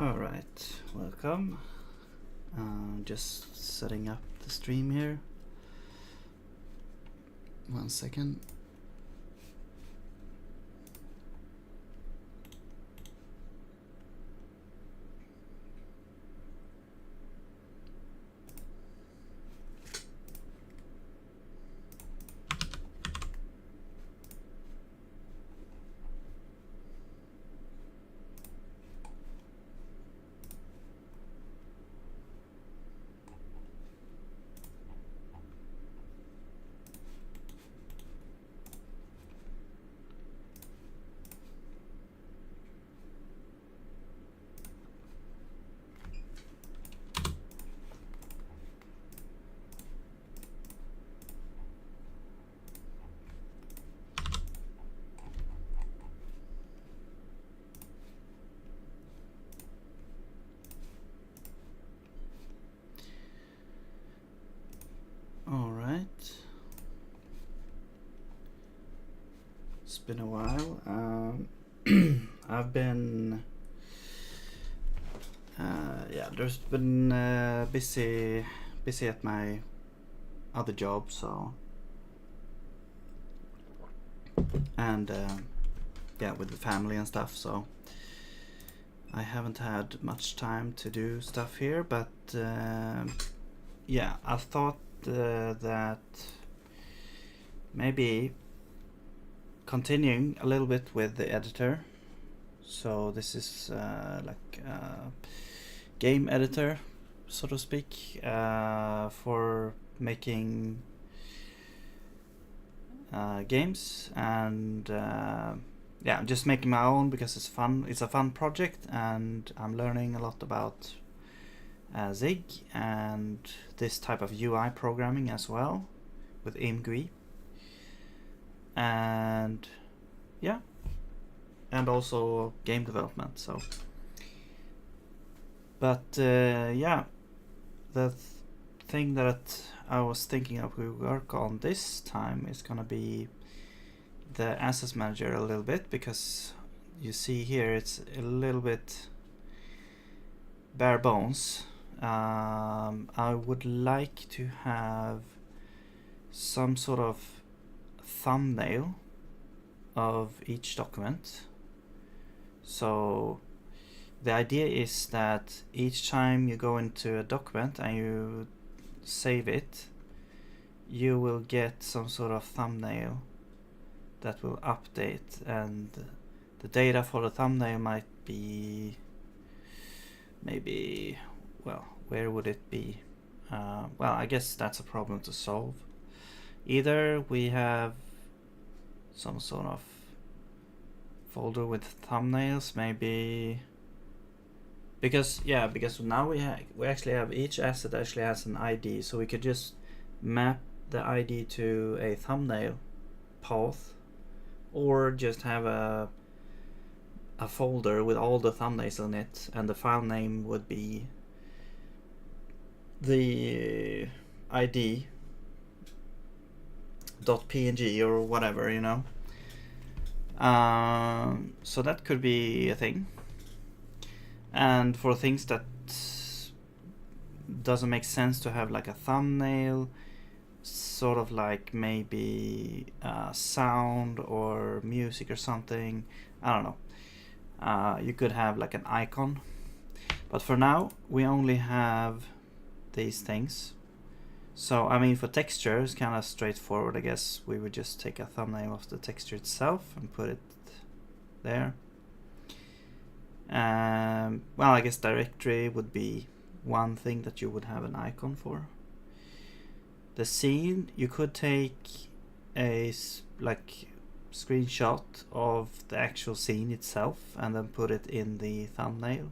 Alright, welcome. Just setting up the stream here. 1 second. Alright. It's been a while. I've been there's been busy at my other job, so and with the family and stuff, so I haven't had much time to do stuff here, but I thought that maybe continuing a little bit with the editor. So this is like a game editor, so to speak, for making games, and I'm just making my own because it's fun. It's a fun project, and I'm learning a lot about Zig and this type of UI programming as well with ImGui, and also game development. So, but the thing that I was thinking of we work on this time is gonna be the assets manager a little bit, because you see here it's a little bit bare bones. I would like to have some sort of thumbnail of each document. So the idea is that each time you go into a document and you save it, you will get some sort of thumbnail that will update, and the data for the thumbnail might be maybe, well, where would it be? I guess that's a problem to solve. Either we have some sort of folder with thumbnails, maybe, because now we actually have each asset actually has an ID, so we could just map the ID to a thumbnail path, or just have a folder with all the thumbnails in it, and the file name would be the ID .png or whatever, so that could be a thing. And for things that doesn't make sense to have like a thumbnail, sort of like maybe sound or music or something, I don't know, you could have like an icon, but for now we only have these things. So I mean, for texture it's kind of straightforward. I guess we would just take a thumbnail of the texture itself and put it there. I guess directory would be one thing that you would have an icon for. The scene, you could take a screenshot of the actual scene itself and then put it in the thumbnail.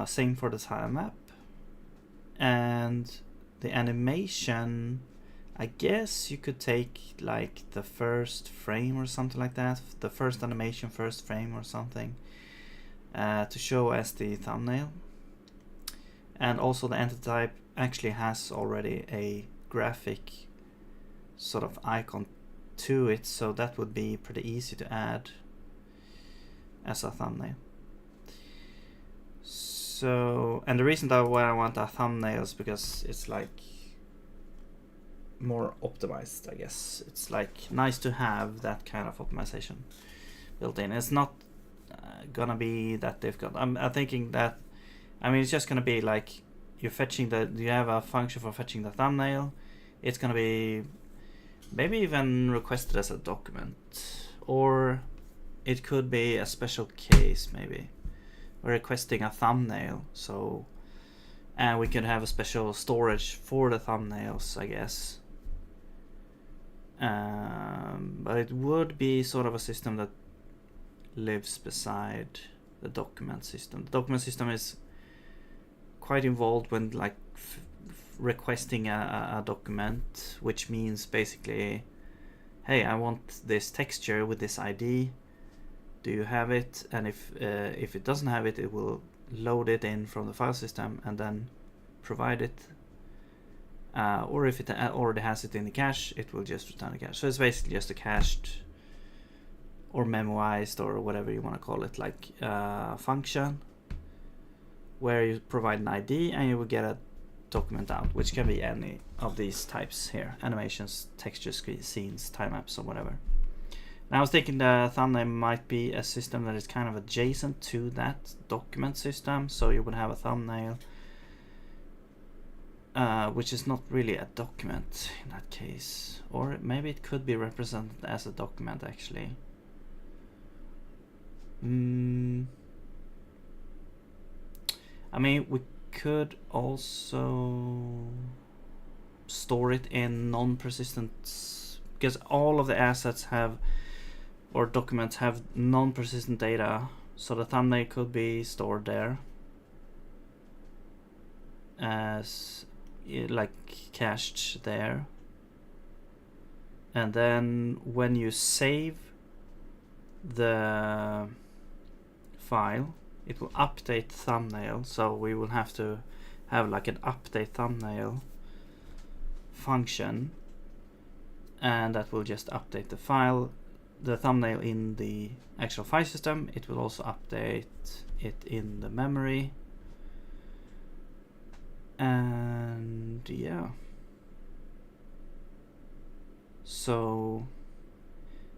Same for the time map. And the animation, I guess you could take like the first frame or something like that, the first animation, first frame or something, to show as the thumbnail. And also the entity type actually has already a graphic sort of icon to it, so that would be pretty easy to add as a thumbnail. So, and the reason that why I want a thumbnail is because it's like more optimized, I guess. It's like nice to have that kind of optimization built in. It's not gonna be that difficult. I'm thinking that, I mean, it's just gonna be like you're fetching you have a function for fetching the thumbnail. It's gonna be maybe even requested as a document, or it could be a special case. Maybe we're requesting a thumbnail, so and we could have a special storage for the thumbnails, I guess. But it would be sort of a system that lives beside the document system. The document system is quite involved when like requesting a document, which means basically, hey, I want this texture with this ID. Do you have it? And if it doesn't have it, it will load it in from the file system and then provide it. Or if it already has it in the cache, it will just return the cache. So it's basically just a cached or memoized or whatever you want to call it, like function where you provide an ID and you will get a document out, which can be any of these types here: animations, texture, scenes, time maps, or whatever. And I was thinking the thumbnail might be a system that is kind of adjacent to that document system, so you would have a thumbnail which is not really a document in that case, or maybe it could be represented as a document actually. I mean, we could also store it in non-persistent, because all of the assets have, or documents have, non-persistent data, so the thumbnail could be stored there as like cached there, and then when you save the file, it will update thumbnail. So we will have to have like an update thumbnail function, and that will just update the file, the thumbnail in the actual file system. It will also update it in the memory. And yeah, so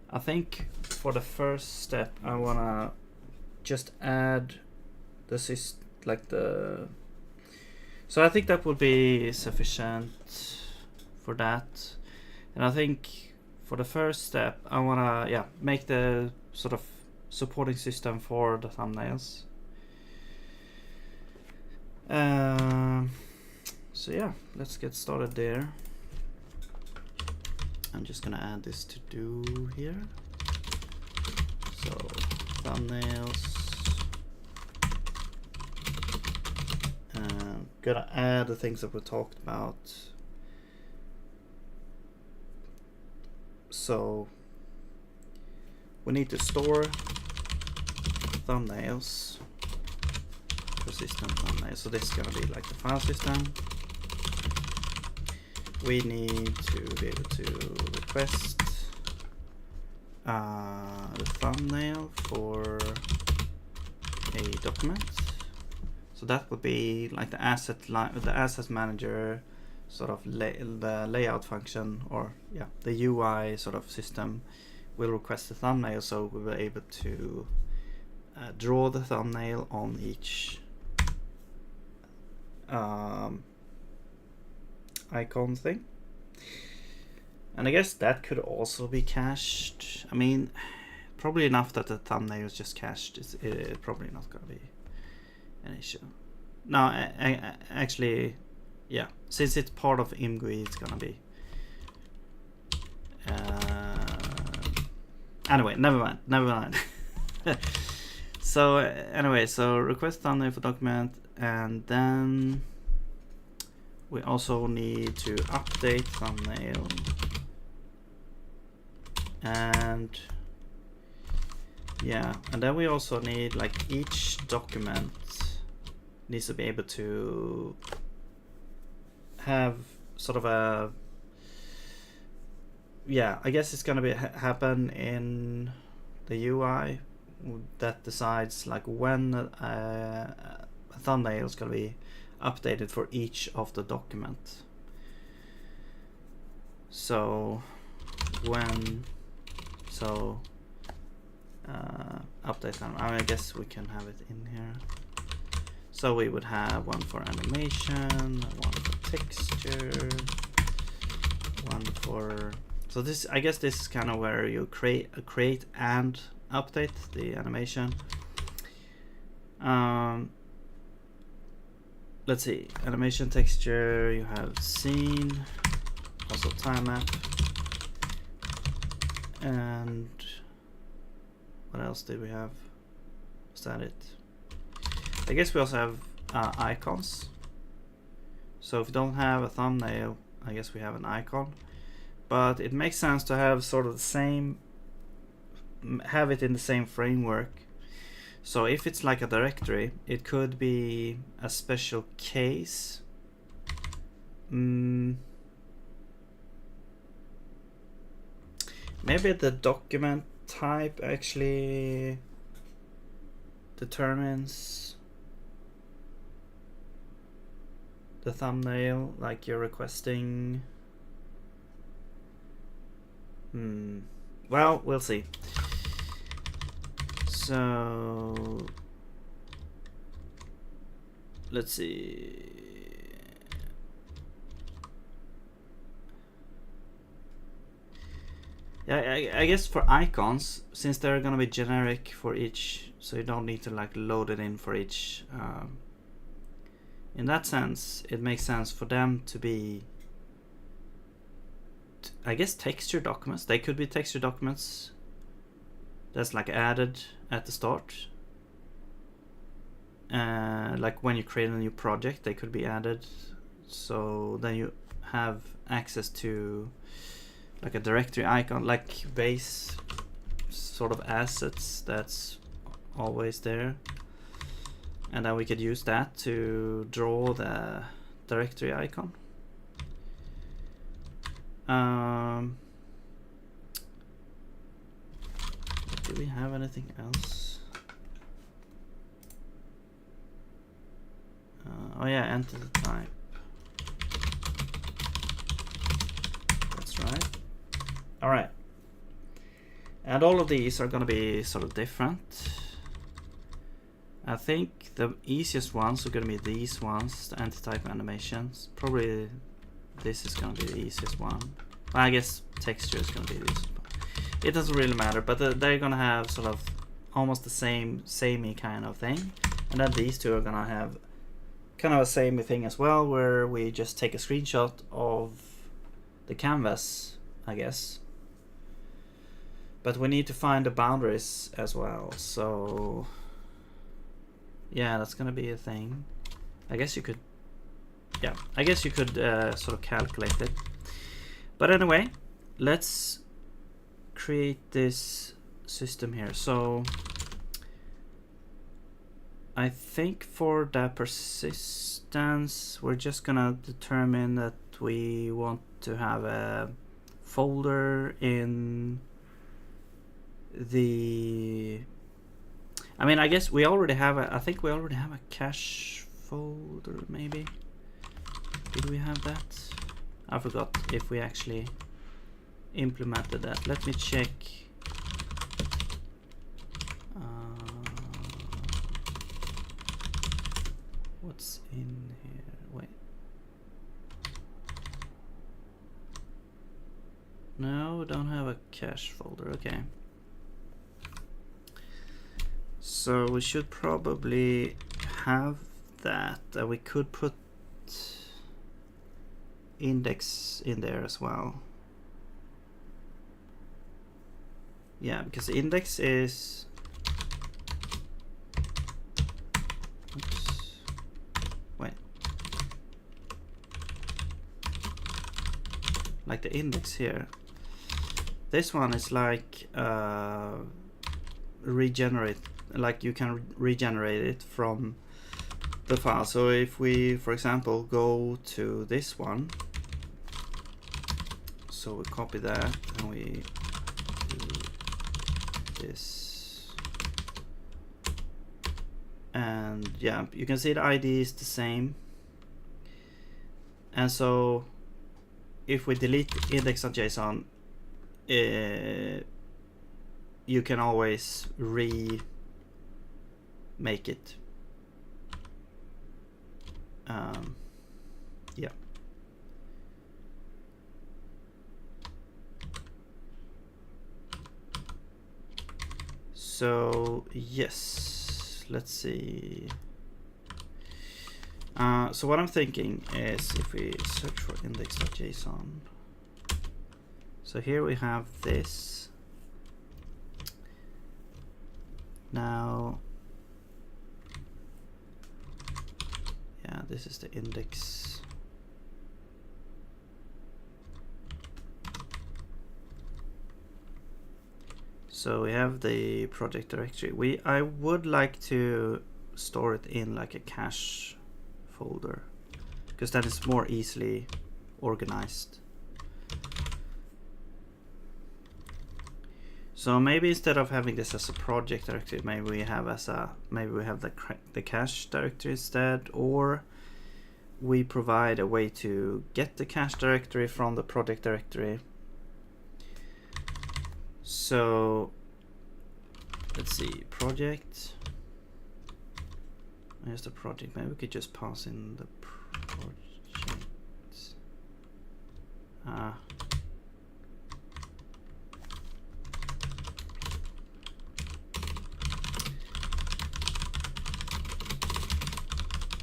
I think for the first step I wanna just add the so I think that would be sufficient for that. And I think for the first step I wanna make the sort of supporting system for the thumbnails. So yeah, let's get started there. I'm just gonna add this to do here. So thumbnails. Gonna add the things that we talked about. So we need to store thumbnails, persistent thumbnails. So this is gonna be like the file system. We need to be able to request the thumbnail for a document. So that would be like the asset manager sort of the layout function, or the UI sort of system will request the thumbnail, so we were able to draw the thumbnail on each icon thing. And I guess that could also be cached. I mean, probably enough that the thumbnail is just cached. It's probably not going to be an issue. No, actually, yeah, since it's part of ImGUI, it's going to be. Anyway, never mind. So anyway, so request thumbnail for document, and then we also need to update thumbnail, and then we also need, like, each document needs to be able to have sort of a I guess it's gonna be happen in the UI that decides like when thumbnail is going to be updated for each of the document. So when update time, I guess we can have it in here. So we would have one for animation, one for texture, one for, so this, I guess this is kind of where you create and update the animation. Let's see, animation, texture, you have scene, also time map, and what else did we have? Is that it? I guess we also have icons. So if we don't have a thumbnail, I guess we have an icon. But it makes sense to have sort of the same, have it in the same framework. So if it's like a directory, it could be a special case. Maybe the document type actually determines the thumbnail, like you're requesting. Well, we'll see. So let's see. Yeah, I guess for icons, since they're gonna be generic for each, so you don't need to like load it in for each. In that sense, it makes sense for them to be, I guess, texture documents. They could be texture documents that's like added at the start. Like when you create a new project, they could be added. So then you have access to like a directory icon, like base sort of assets that's always there. And then we could use that to draw the directory icon. Do we have anything else? Oh yeah, entity type. That's right. All right. And all of these are going to be sort of different. I think the easiest ones are going to be these ones, the anti-type animations. Probably this is going to be the easiest one. Well, I guess texture is going to be this. It doesn't really matter, but they're going to have sort of almost the samey kind of thing. And then these two are going to have kind of a samey thing as well, where we just take a screenshot of the canvas, I guess. But we need to find the boundaries as well, so yeah, that's gonna be a thing. I guess you could, yeah, I guess you could sort of calculate it. But anyway, let's create this system here. So I think for the persistence, we're just gonna determine that we want to have a folder in the, I mean, I guess we already have a, I think we already have a cache folder, maybe. Did we have that? I forgot if we actually implemented that. Let me check. What's in here? Wait. No, we don't have a cache folder. Okay. So we should probably have that. We could put index in there as well. Yeah, because the index is, oops, wait, like the index here. This one is like regenerate, like you can regenerate it from the file. So if we, for example, go to this one, so we copy that and we do this, And yeah, you can see the ID is the same. And so if we delete index.json, you can always remake it. Yeah. So yes, let's see. So what I'm thinking is if we search for index.json. So here we have this. Now, yeah, this is the index. So we have the project directory. I would like to store it in like a cache folder, because that is more easily organized. So maybe instead of having this as a project directory, maybe we have the cache directory instead, or we provide a way to get the cache directory from the project directory. So let's see, project. Here's the project. Maybe we could just pass in the project.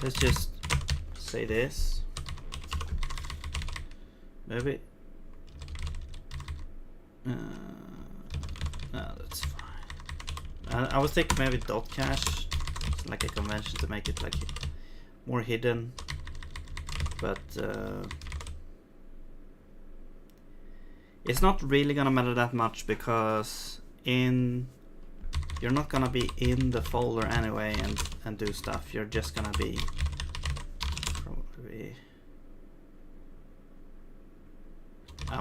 Let's just say this. Maybe. No, that's fine. I was thinking maybe dot cache, like a convention to make it like more hidden, but it's not really gonna matter that much, because you're not gonna be in the folder anyway and do stuff. You're just gonna be probably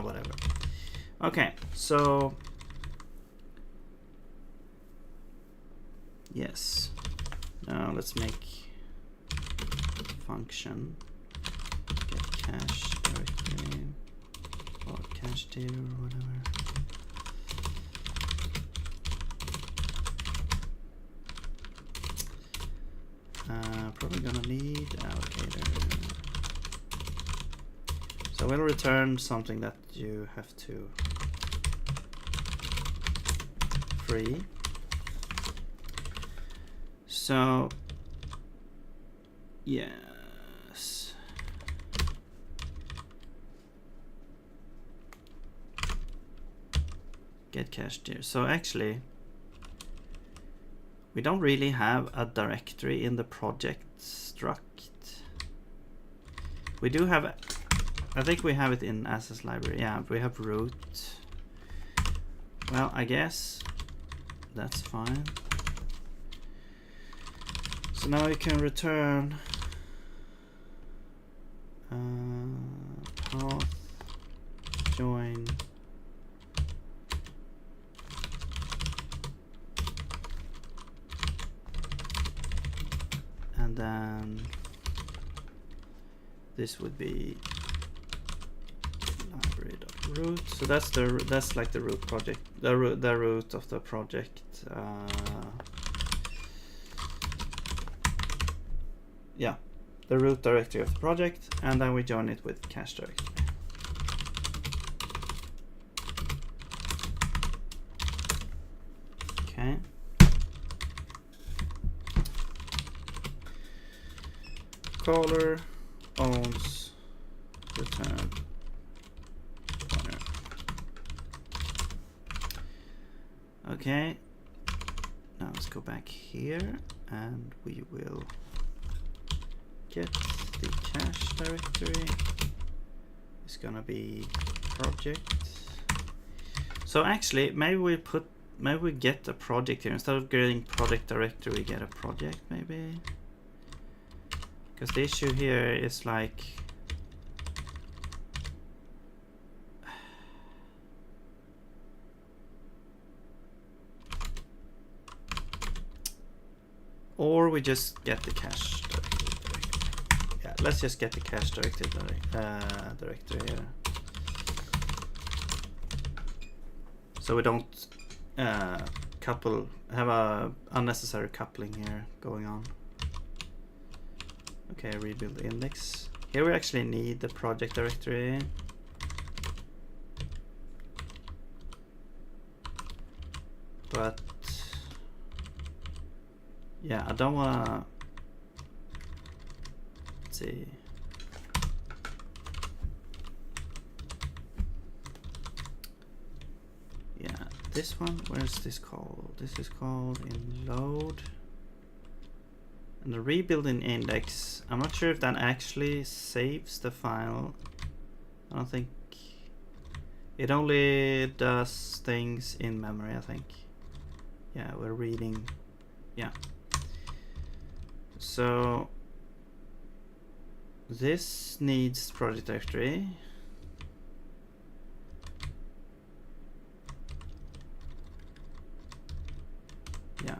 whatever. Okay, so yes. Now let's make function get cache directory or cache div or whatever. Probably gonna need allocator. So we'll return something that you have to free. So yes. Get cached here. So actually we don't really have a directory in the project struct. We do have, I think we have it in assets library. Yeah, we have root. Well, I guess that's fine. So now we can return path join and then this would be library.root. So that's like the root project, the root of the project. Yeah, the root directory of the project, and then we join it with cache directory. Okay. Caller owns return pointer. Okay. Now let's go back here and we will get the cache directory. It's gonna be project. So actually maybe we get a project here. Instead of getting project directory, we get a project maybe. Because the issue here is like or we just get the cache directory. Yeah, let's just get the cache directory directory here. So we don't have a unnecessary coupling here going on. Okay, rebuild the index. Here we actually need the project directory. But yeah, I don't wanna, let's see. Yeah, this one, where is this called? This is called in load. And the rebuilding index, I'm not sure if that actually saves the file. I don't think, it only does things in memory, I think. Yeah, we're reading, yeah. So this needs project directory. Yeah.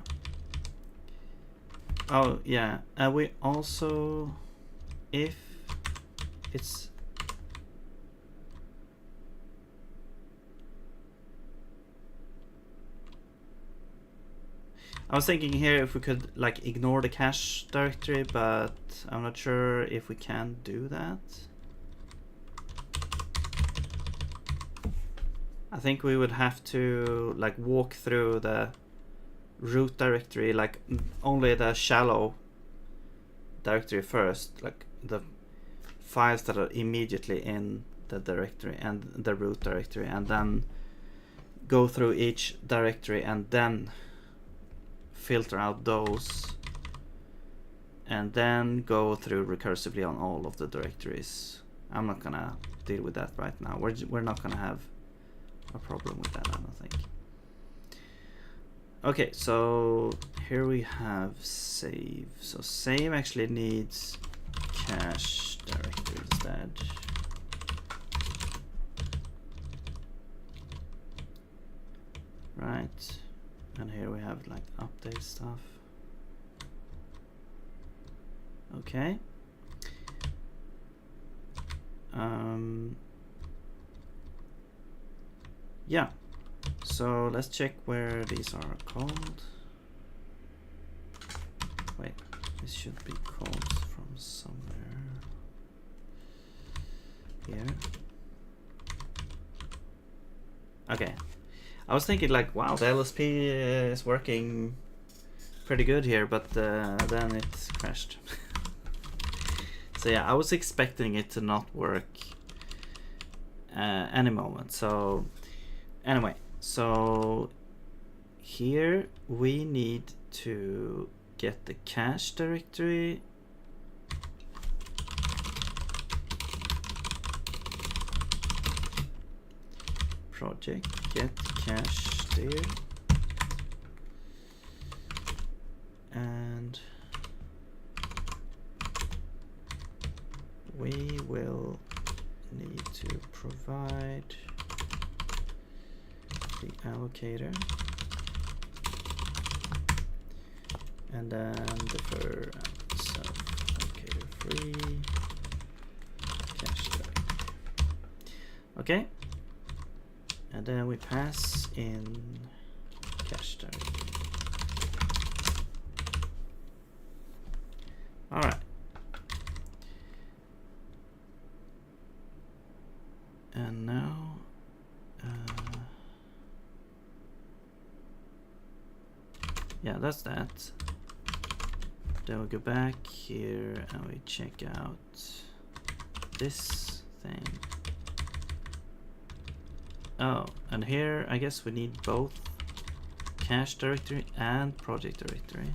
Oh yeah, we also, if it's, I was thinking here if we could like ignore the cache directory, but I'm not sure if we can do that. I think we would have to like walk through the root directory, like only the shallow directory first, like the files that are immediately in the directory and the root directory, and then go through each directory and then filter out those, and then go through recursively on all of the directories. I'm not gonna deal with that right now. We're not gonna have a problem with that, I don't think. Okay, so here we have save. So save actually needs cache directory instead. Right, and here we have like update stuff. Okay. Yeah. So let's check where these are called. Wait, this should be called from somewhere here. Okay, I was thinking like, wow, the LSP is working pretty good here, but then it crashed. So yeah, I was expecting it to not work any moment. So anyway, so here we need to get the cache directory. Project get cache there. And we will need to provide the allocator and then defer self-allocator free cache directory. Okay, and then we pass in cache directory. All right. And now yeah, that's that. Then we go back here and we check out this thing. Oh, and here I guess we need both cache directory and project directory.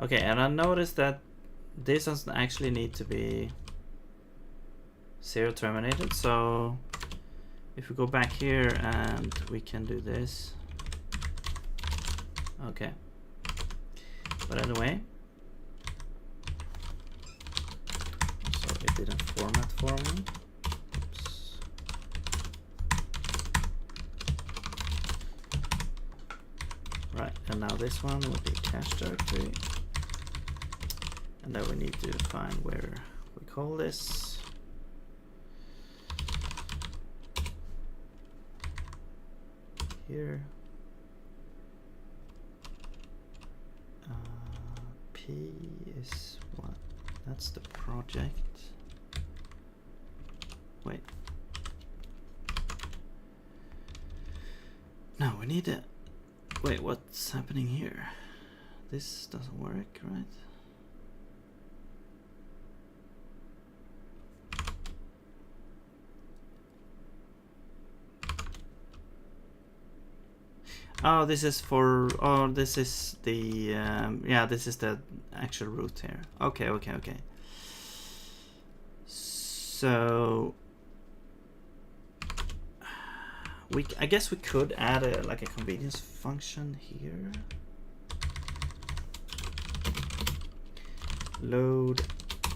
Okay, and I noticed that this doesn't actually need to be zero terminated, so if we go back here and we can do this. Okay, but anyway, so it didn't format for me. Oops. And now this one will be cache directory. And then we need to find where we call this. Here. P is what? That's the project. Wait. No, we need a... Wait, what's happening here? This doesn't work, right? Oh, this is for... Oh, this is the... yeah, this is the actual root here. Okay, okay, okay. So... I guess we could add like a convenience function here. Load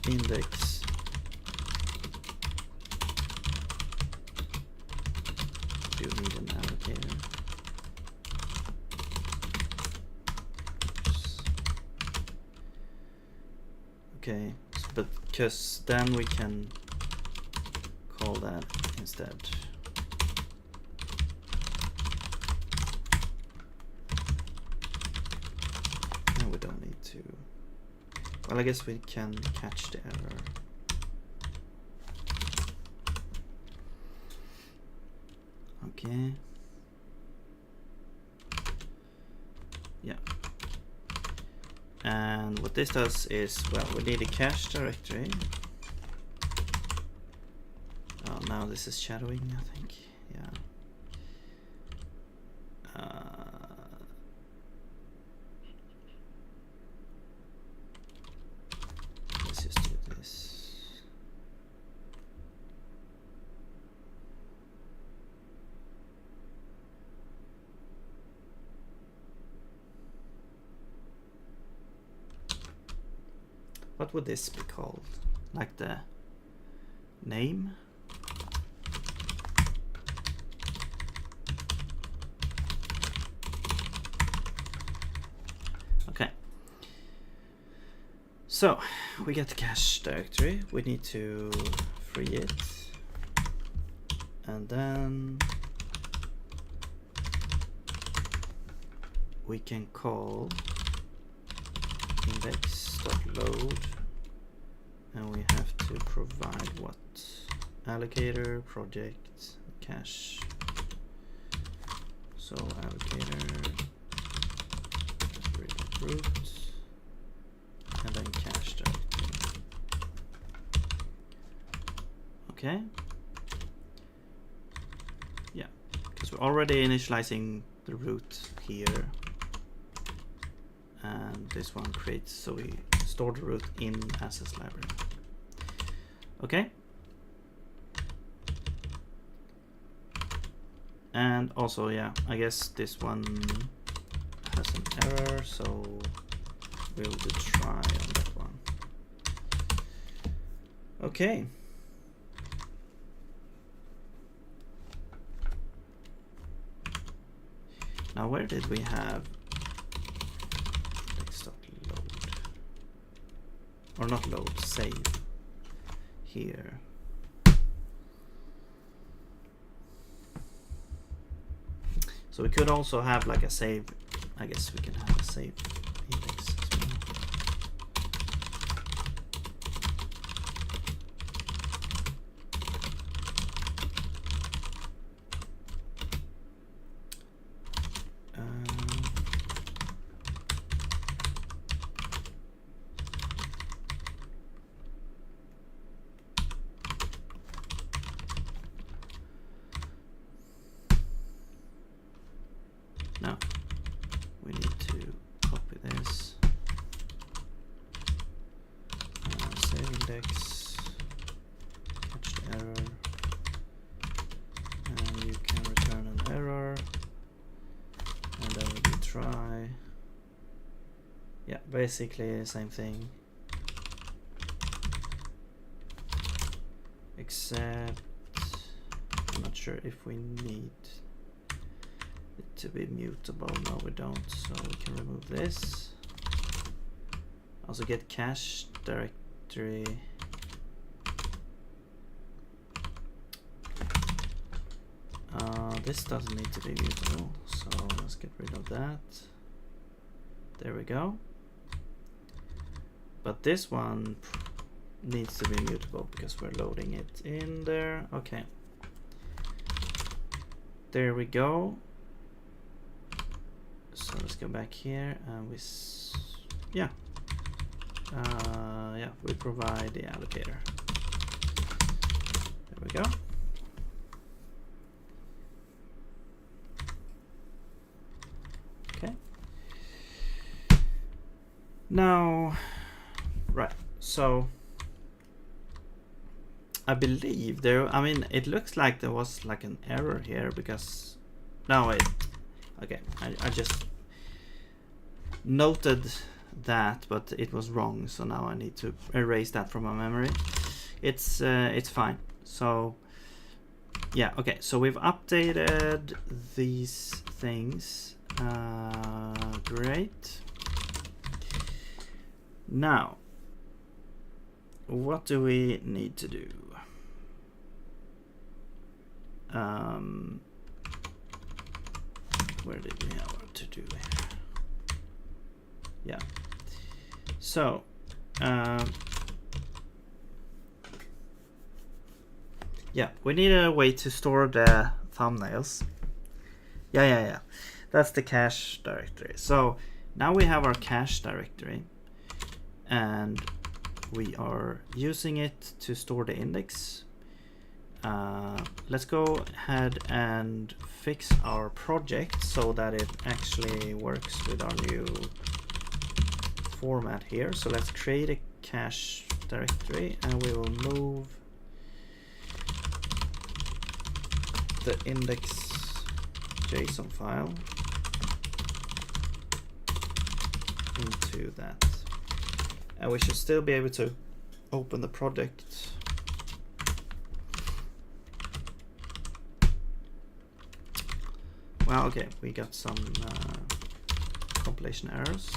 index. Do you need an allocator? Oops. Okay, but because then we can call that instead. We don't need to. Well, I guess we can catch the error. Okay. Yeah. And what this does is, well, we need a cache directory. Oh, now this is shadowing, I think. Yeah. Let's just do this. What would this be called? Like the name? Okay. So we get the cache directory. We need to free it. And then we can call index.load, and we have to provide what? Allocator, project, cache. So allocator, root, and then cache directory. Okay. Yeah, because we're already initializing the root here. And this one creates, so we store the root in assets library. Okay. And also, yeah, I guess this one has an error, so we'll do try on that one. Okay. Now, where did we have or not load, save here. So we could also have like a save. I guess we can have a save index as well. Now we need to copy this, save index, catch the error, and you can return an error, and then we can try. Yeah, basically same thing, except I'm not sure if we need it to be mutable. No, we don't. So we can remove this. Also get cache directory. This doesn't need to be mutable, so let's get rid of that. There we go. But this one needs to be mutable because we're loading it in there. Okay. There we go. So let's go back here and yeah, we provide the allocator. There we go. Okay. Now, right. So I believe there. I mean, it looks like there was like an error here because. No, wait. Okay, I just noted that, but it was wrong. So now I need to erase that from my memory. It's fine. So yeah, okay. So we've updated these things. Great. Now, what do we need to do? Where did we have what to do here? Yeah. So, yeah, we need a way to store the thumbnails. Yeah. That's the cache directory. So now we have our cache directory, and we are using it to store the index. Let's go ahead and fix our project so that it actually works with our new format here. So let's create a cache directory, and we will move the index.json file into that, and we should still be able to open the project. Well, okay, we got some compilation errors,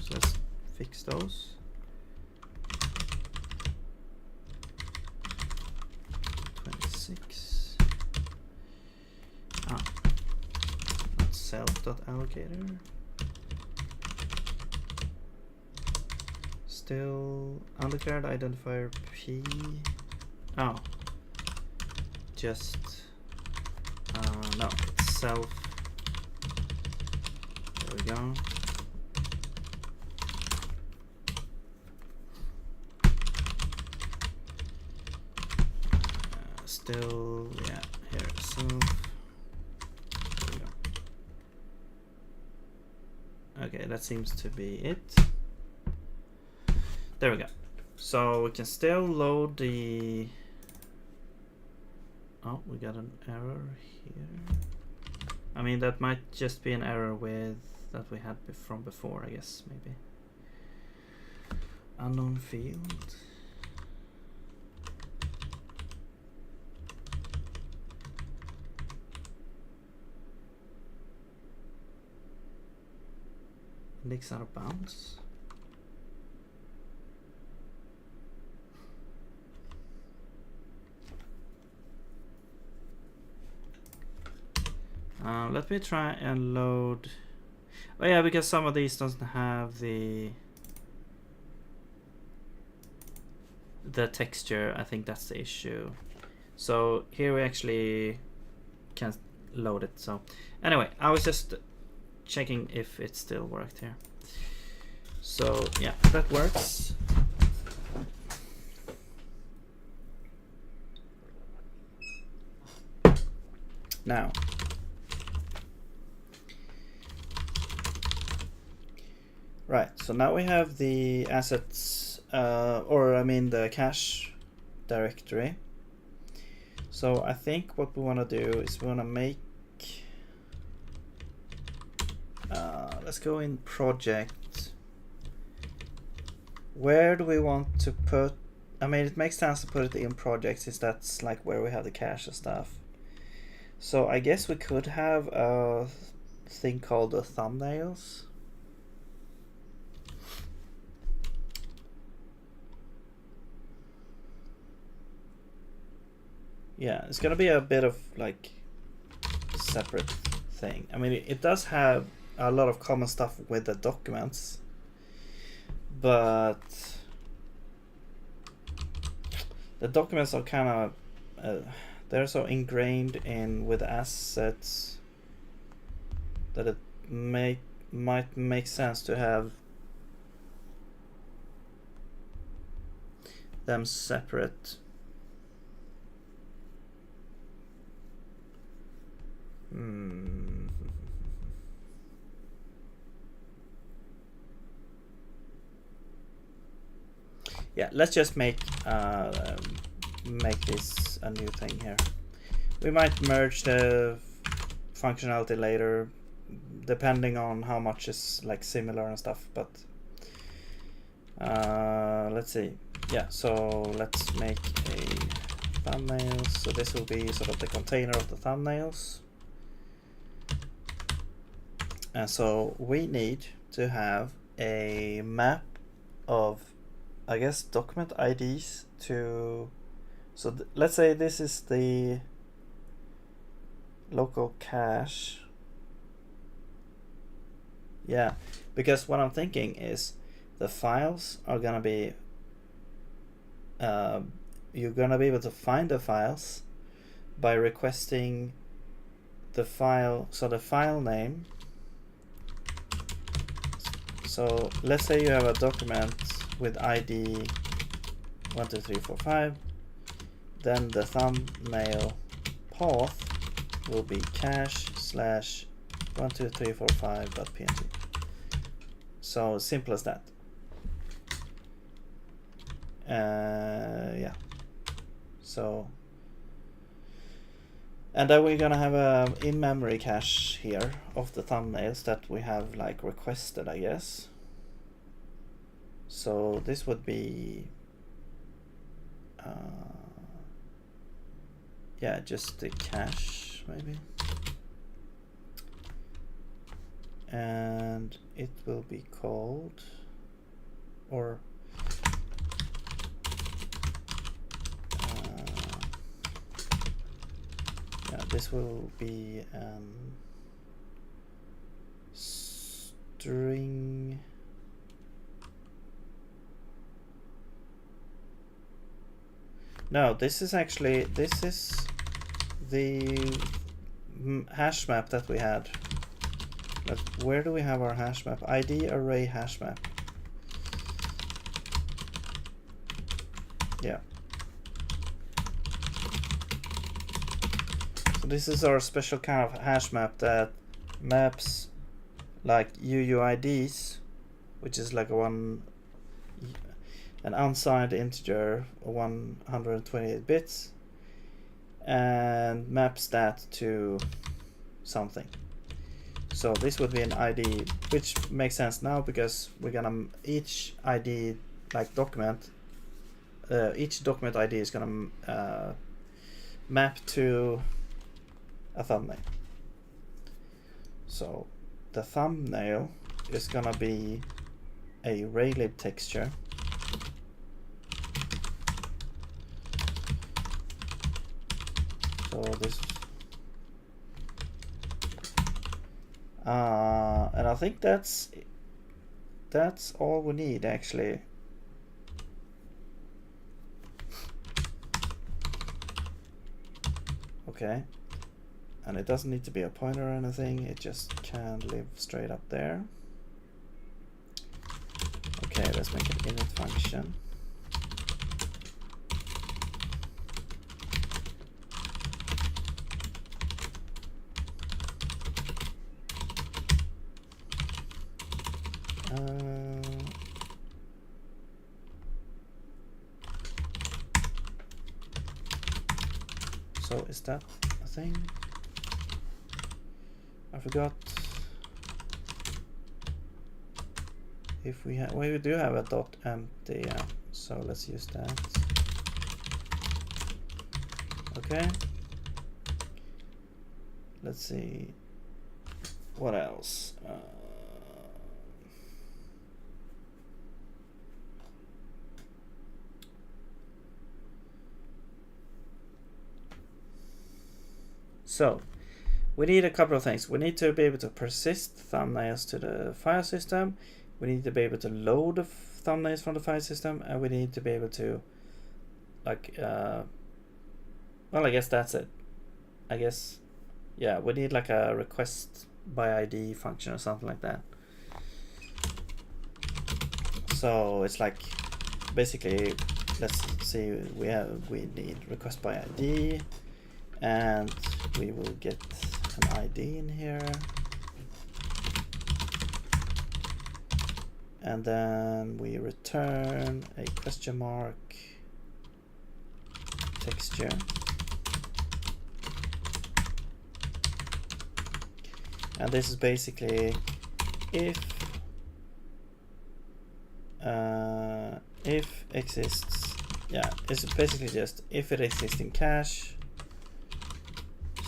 so let's fix those. Not self.allocator. Still undeclared identifier P. Oh, just no, it's self. There we go. Still, yeah, here, self. There we go. Okay, that seems to be it. There we go. So we can still load the. Oh, we got an error here. I mean, that might just be an error with that we had from before, I guess, maybe. Unknown field. Index out of bounds. Let me try and load. Oh yeah, because some of these doesn't have the texture. I think that's the issue. So here we actually can't load it. So anyway, I was just checking if it still worked here. So yeah, that works. Now, right, so now we have the assets, or I mean the cache directory. So I think what we want to do is we want to make, let's go in project. Where do we want to put, I mean, it makes sense to put it in projects since that's like where we have the cache and stuff. So I guess we could have a thing called the thumbnails. Yeah, it's gonna be a bit of like separate thing. I mean, it does have a lot of common stuff with the documents, but the documents are kind of they're so ingrained in with assets that it might make sense to have them separate. Yeah, let's just make this a new thing here. We might merge the functionality later, depending on how much is like similar and stuff. But let's see. Yeah, so let's make a thumbnail. So this will be sort of the container of the thumbnails. And so we need to have a map of, I guess, document IDs to, so let's say this is the local cache. Yeah, because what I'm thinking is the files are gonna be, you're gonna be able to find the files by requesting the file, so the file name. So let's say you have a document with ID 12345, then the thumbnail path will be cache/12345.png. So simple as that. Yeah. So, and then we're gonna have a in-memory cache here of the thumbnails that we have like requested, I guess. So this would be, yeah, just the cache maybe. And it will be called, or yeah, this will be string. No, this is actually, this is the hash map that we had. But where do we have our hash map? ID array hash map. Yeah. So this is our special kind of hash map that maps like UUIDs, which is like an unsigned integer, 128 bits, and maps that to something. So this would be an ID, which makes sense now because we're gonna, each ID like document, each document ID is gonna map to a thumbnail. So the thumbnail is gonna be a raylib texture. So this, and I think that's all we need actually. Okay, and it doesn't need to be a pointer or anything, it just can live straight up there. Okay, let's make an init function. So is that a thing? I forgot if we have, well, we do have a dot empty, yeah. So let's use that. Okay. Let's see. what else? So we need a couple of things. We need to be able to persist thumbnails to the file system. We need to be able to load the thumbnails from the file system, and we need to be able to, like, well, I guess that's it. I guess, yeah, we need like a request by ID function or something like that. So it's like, basically, let's see, we need request by ID, and we will get an ID in here, and then we return a question mark texture, and this is basically if exists, yeah, it's basically just if it exists in cache.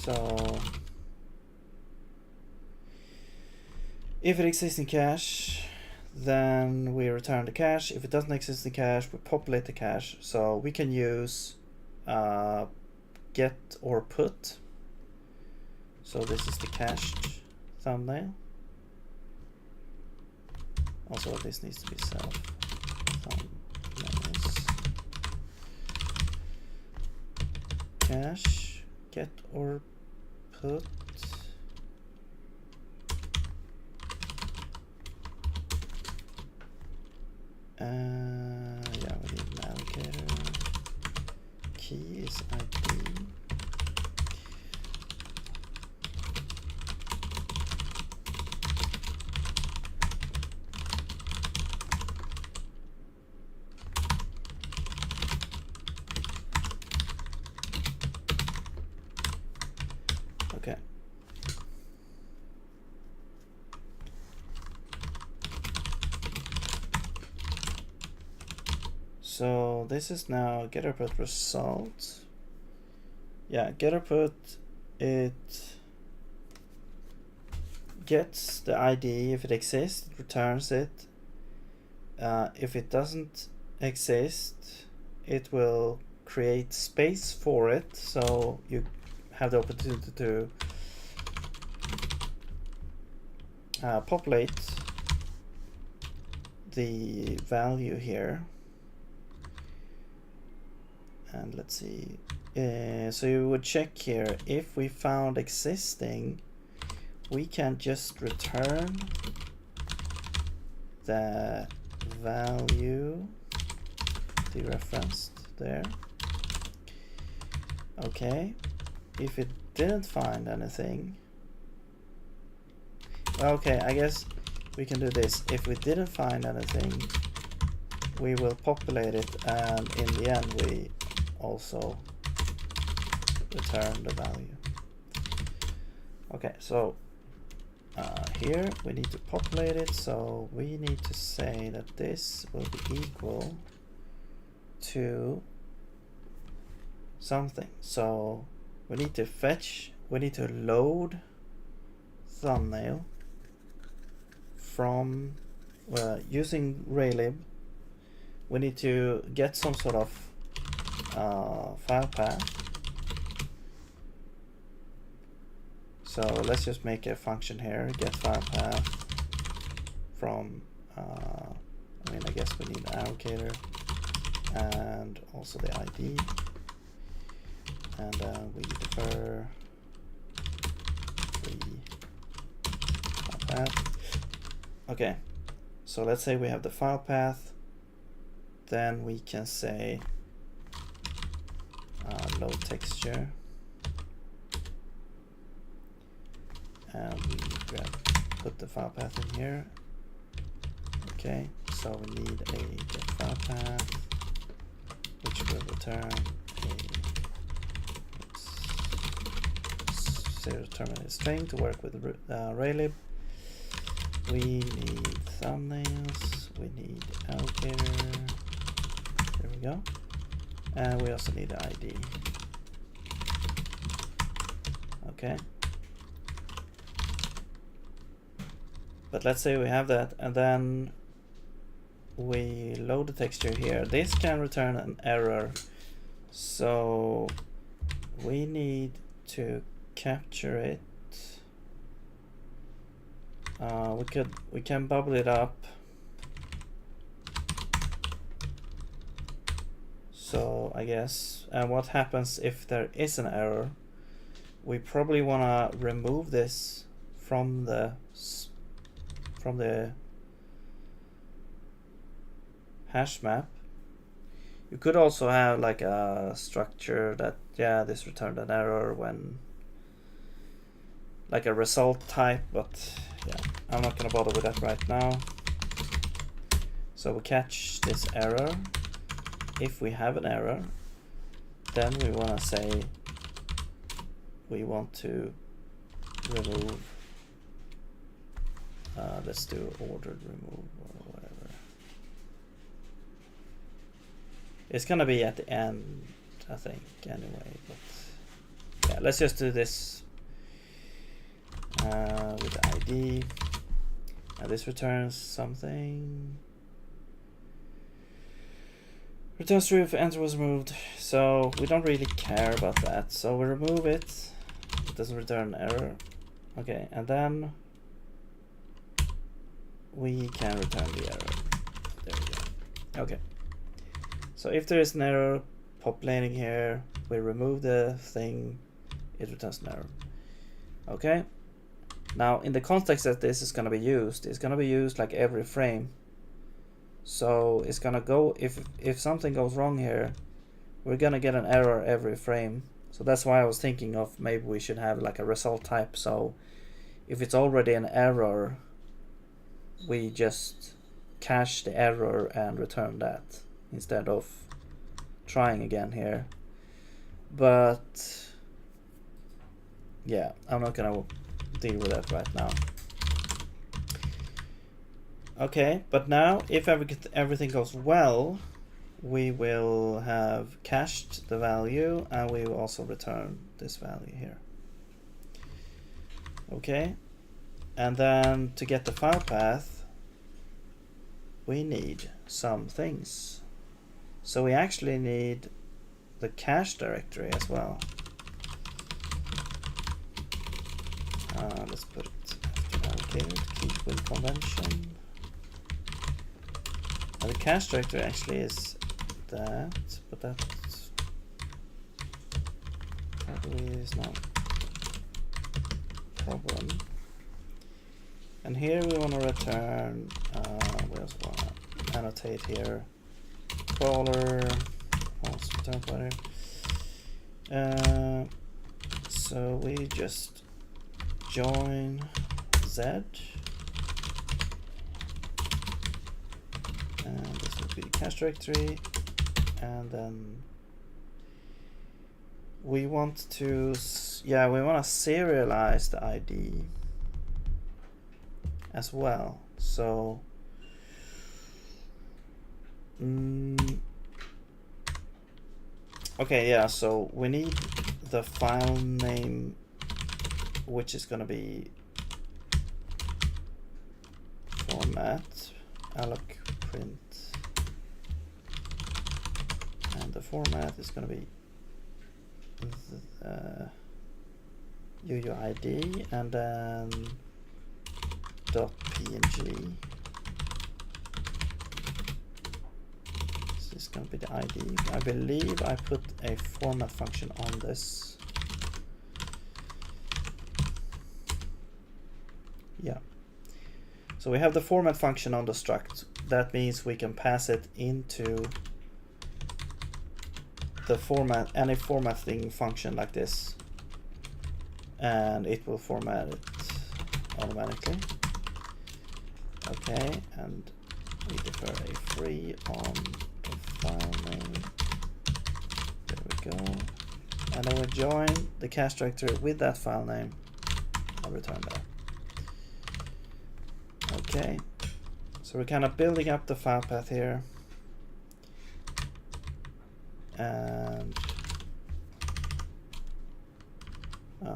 So if it exists in cache, then we return the cache. If it doesn't exist in cache, we populate the cache. So we can use get or put. So this is the cached thumbnail. Also, this needs to be self thumbnails. Cache, get or put. Yeah, we need an allocator. Key is ID. Okay. So this is now getter put result. Yeah, getter put, it gets the ID. If it exists, it returns it. If it doesn't exist, it will create space for it, so you have the opportunity to populate the value here. And let's see, so you would check here, if we found existing, we can just return the value dereferenced there. Okay, if it didn't find anything, okay, I guess we can do this. If we didn't find anything, we will populate it, and in the end we also return the value. Okay, so here we need to populate it, so we need to say that this will be equal to something. So we need to fetch, we need to load thumbnail from using Raylib. We need to get some sort of file path. So let's just make a function here, get file path from, I mean, I guess we need an allocator and also the ID, and we defer the file path. Okay, so let's say we have the file path, then we can say load texture, and we put the file path in here. Okay, so we need a get file path, which will return a zero terminated string to work with Raylib. We need thumbnails, we need allocator, there we go, and we also need the ID. Okay. But let's say we have that, and then we load the texture here. This can return an error, so we need to capture it. We can bubble it up. So I guess, and what happens if there is an error? We probably want to remove this from the hash map. You could also have like a structure that, yeah, this returned an error when, like a result type, but yeah, I'm not gonna bother with that right now. So we catch this error. If we have an error, then we want to say we want to remove, let's do ordered remove or whatever. It's gonna be at the end, I think, anyway, but yeah, let's just do this with the ID. Now this returns something. Returns true if enter was removed, so we don't really care about that. So we remove it. It doesn't return an error. Okay, and then we can return the error. There we go. Okay. So if there is an error populating here, we remove the thing, it returns an error. Okay. Now in the context that this is gonna be used, it's gonna be used like every frame. So it's gonna go, if something goes wrong here, we're gonna get an error every frame. So that's why I was thinking of maybe we should have like a result type. So if it's already an error, we just cache the error and return that instead of trying again here. But yeah, I'm not gonna deal with that right now. Okay, but now if everything goes well, we will have cached the value and we will also return this value here. Okay, and then to get the file path, we need some things. So we actually need the cache directory as well. Let's put it allocated, keep with convention. Now the cache directory actually is that, but that probably is not a problem. And here we want to return, we also want to annotate here, crawler, false return pointer. So we just join Z. And this will be the cache directory, and then we want to, yeah, we want to serialize the ID as well. So okay, yeah, so we need the file name, which is going to be format alloc print, and the format is going to be UUID and then .png. This is going to be the ID. I believe I put a format function on this. Yeah. So we have the format function on the struct. That means we can pass it into the format, any formatting function like this, and it will format it automatically. Okay, and we declare a free on the file name. There we go. And then we join the cache directory with that file name. I'll return that. Okay, so we're kind of building up the file path here, and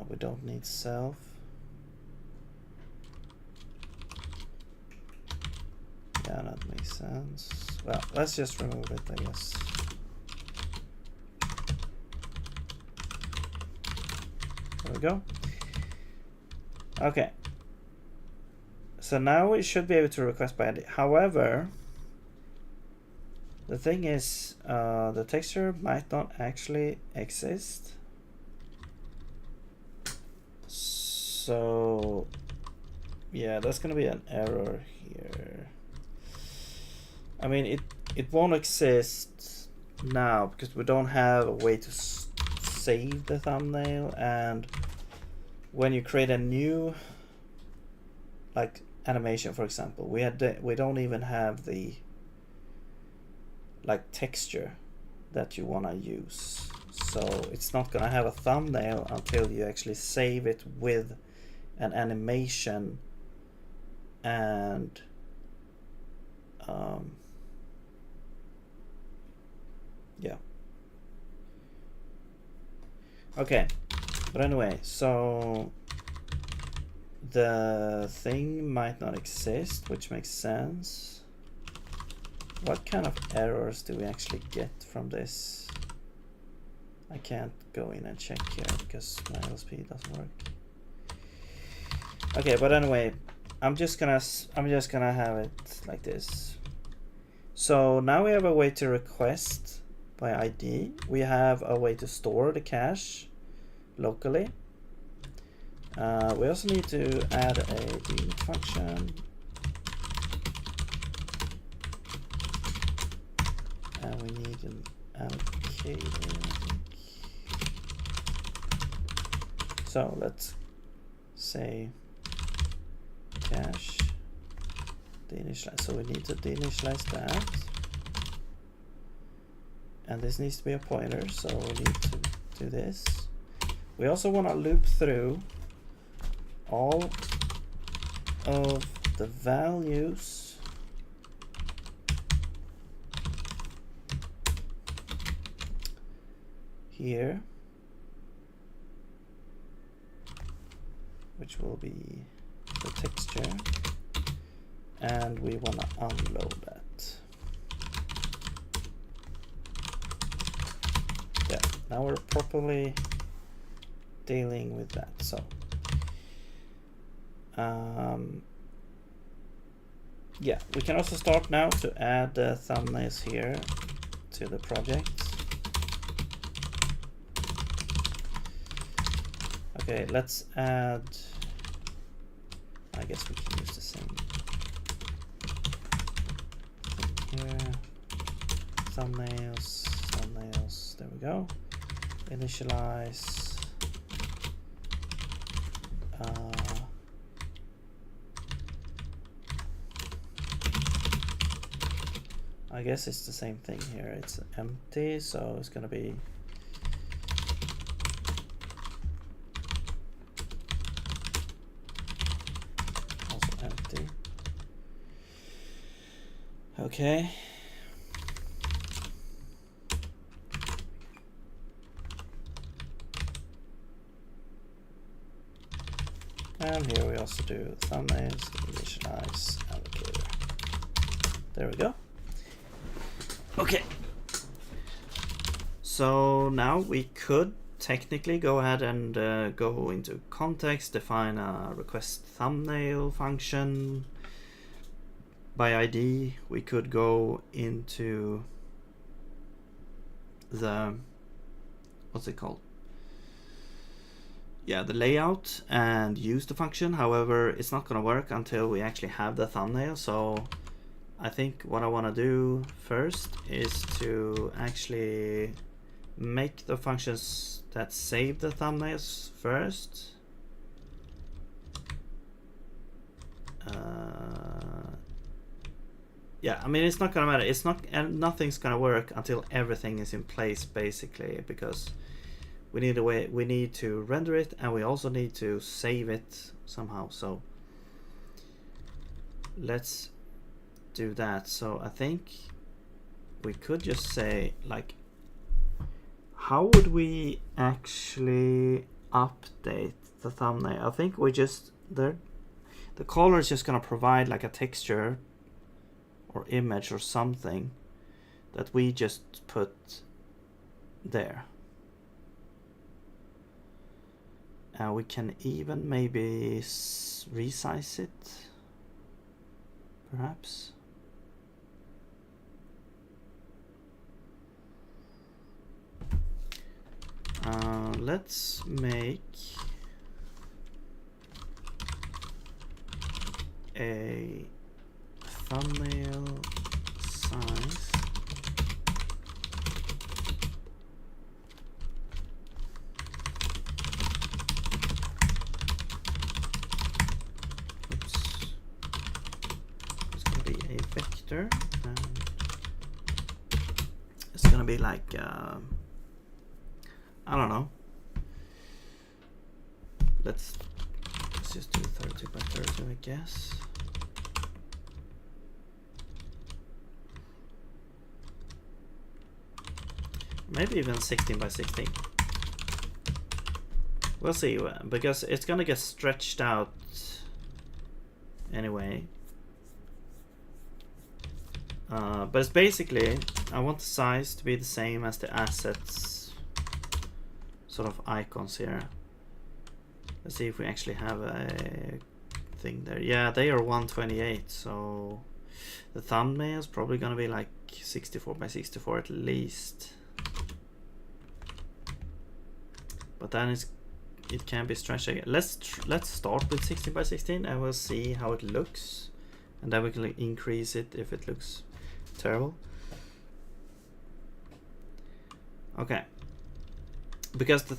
we don't need self. sense. Well, let's just remove it, I guess. There we go. Okay. So now we should be able to request by ID. However, the thing is, the texture might not actually exist. So, yeah, that's gonna be an error here. I mean, it won't exist now because we don't have a way to save the thumbnail, and when you create a new, like, animation, for example, we don't even have the, like, texture that you want to use, so it's not gonna have a thumbnail until you actually save it with an animation and yeah. Okay, but anyway, so the thing might not exist, which makes sense. What kind of errors do we actually get from this? I can't go in and check here because my LSP doesn't work. Okay, but anyway, I'm just gonna have it like this. So now we have a way to request by ID. We have a way to store the cache locally. We also need to add a delete function. And we need an allocator, I think. So let's say cache deinitialize. So we need to deinitialize that. And this needs to be a pointer, so we need to do this. We also want to loop through all of the values here, which will be the texture, and we want to unload that. Yeah, now we're properly dealing with that. So yeah, we can also start now to add the thumbnails here to the project. Okay, let's add, I guess we can use the same thing here. Thumbnails, there we go. Initialize. I guess it's the same thing here. It's empty, so it's gonna be also empty. Okay. And here we also do thumbnails, initialize, allocator. There we go. Okay. So now we could technically go ahead and go into context, define a request thumbnail function by ID. We could go into the, what's it called? Yeah, the layout and use the function. However, it's not going to work until we actually have the thumbnail. So I think what I want to do first is to actually make the functions that save the thumbnails first. Yeah, I mean, it's not gonna matter. It's not, and nothing's gonna work until everything is in place, basically, because we need a way. We need to render it, and we also need to save it somehow. So let's do that. So I think we could just say, like, how would we actually update the thumbnail? I think we just, the caller is just gonna provide like a texture or image or something that we just put there. We can even maybe resize it, perhaps. Let's make a thumbnail size it's gonna be a vector, and it's gonna be like I don't know, let's just do 32 by 32, I guess. Maybe even 16 by 16. We'll see, because it's gonna get stretched out anyway. But it's basically, I want the size to be the same as the assets sort of icons here. Let's see if we actually have a thing there. Yeah, they are 128, so the thumbnail is probably gonna be like 64 by 64 at least. But then it can be stretched again. Let's start with 16 by 16 and we'll see how it looks, and then we can increase it if it looks terrible. Okay, because the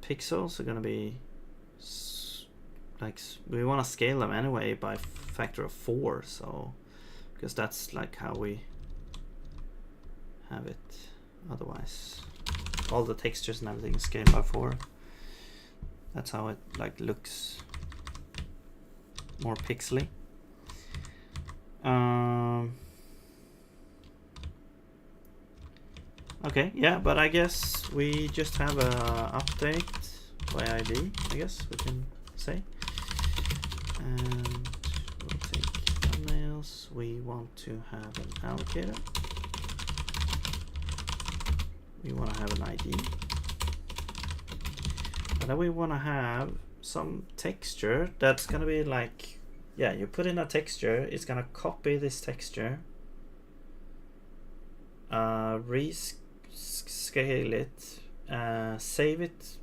pixels are gonna be like, we want to scale them anyway by factor of 4, so because that's like how we have it. Otherwise all the textures and everything is scaled by 4. That's how it like looks more pixely. Okay, yeah, but I guess we just have a update by ID, I guess we can say. And we'll take thumbnails. We want to have an allocator. We want to have an ID. And then we want to have some texture that's going to be like, yeah, you put in a texture, it's going to copy this texture, rescale it, save it,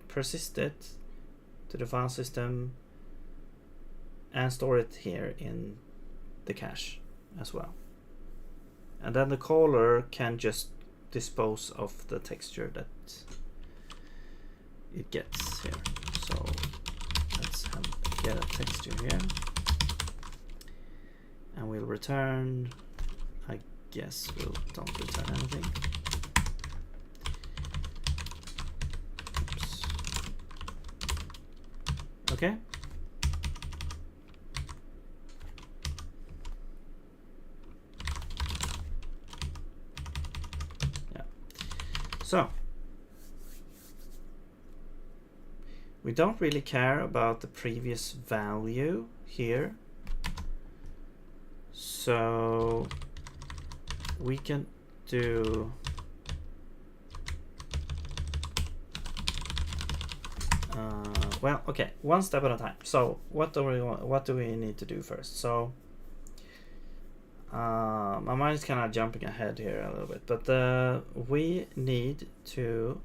persist it to the file system, and store it here in the cache as well. And then the caller can just dispose of the texture that it gets here. So let's get a texture here, and we'll return, I guess we'll don't return anything. Oops. Okay. So we don't really care about the previous value here, so we can do well, okay, one step at a time. So what do we want, what do we need to do first? So my mind is kind of jumping ahead here a little bit, but we need to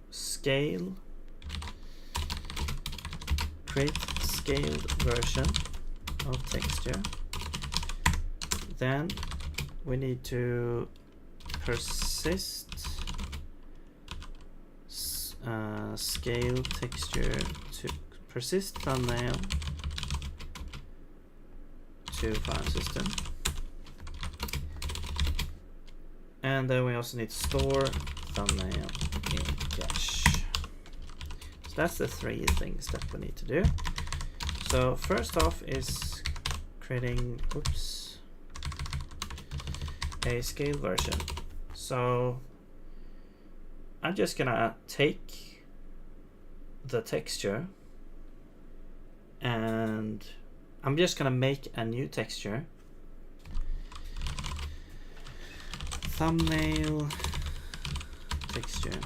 create scaled version of texture. Then we need to persist scale texture to persist thumbnail to file system. And then we also need to store thumbnail in cache. So that's the 3 things that we need to do. So first off is creating, oops, a scale version. So I'm just gonna take the texture, and I'm just gonna make a new texture. Thumbnail texture.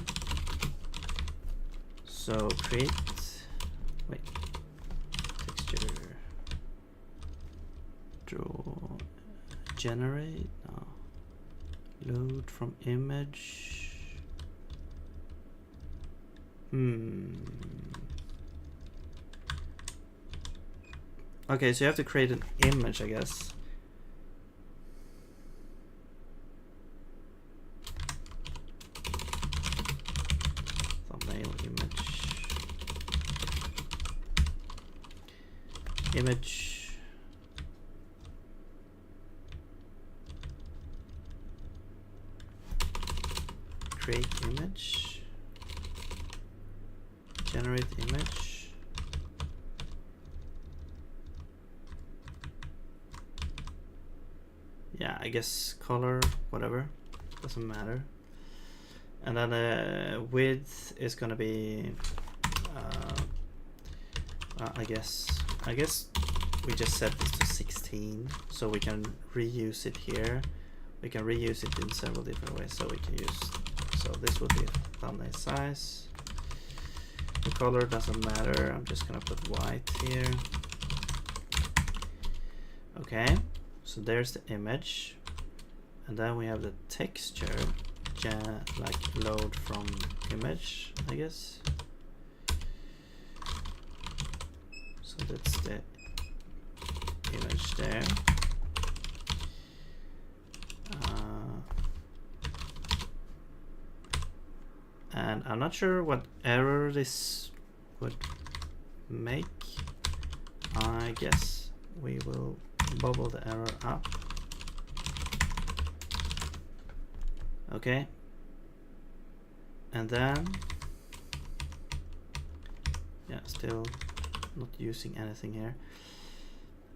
So create, wait, texture, draw, generate, no, load from image. Okay, so you have to create an image, I guess. Thumbnail image. Create image. Generate image. Yeah, I guess color, whatever, doesn't matter. And then width is gonna be I guess we just set this to 16, so we can reuse it here. We can reuse it in several different ways. So we can use, so this would be thumbnail size. The color doesn't matter. I'm just gonna put white here. Okay, so there's the image, and then we have the texture, like load from image, I guess. So that's the image there. And I'm not sure what error this would make. I guess we will bubble the error up. Okay. And then, yeah, still not using anything here.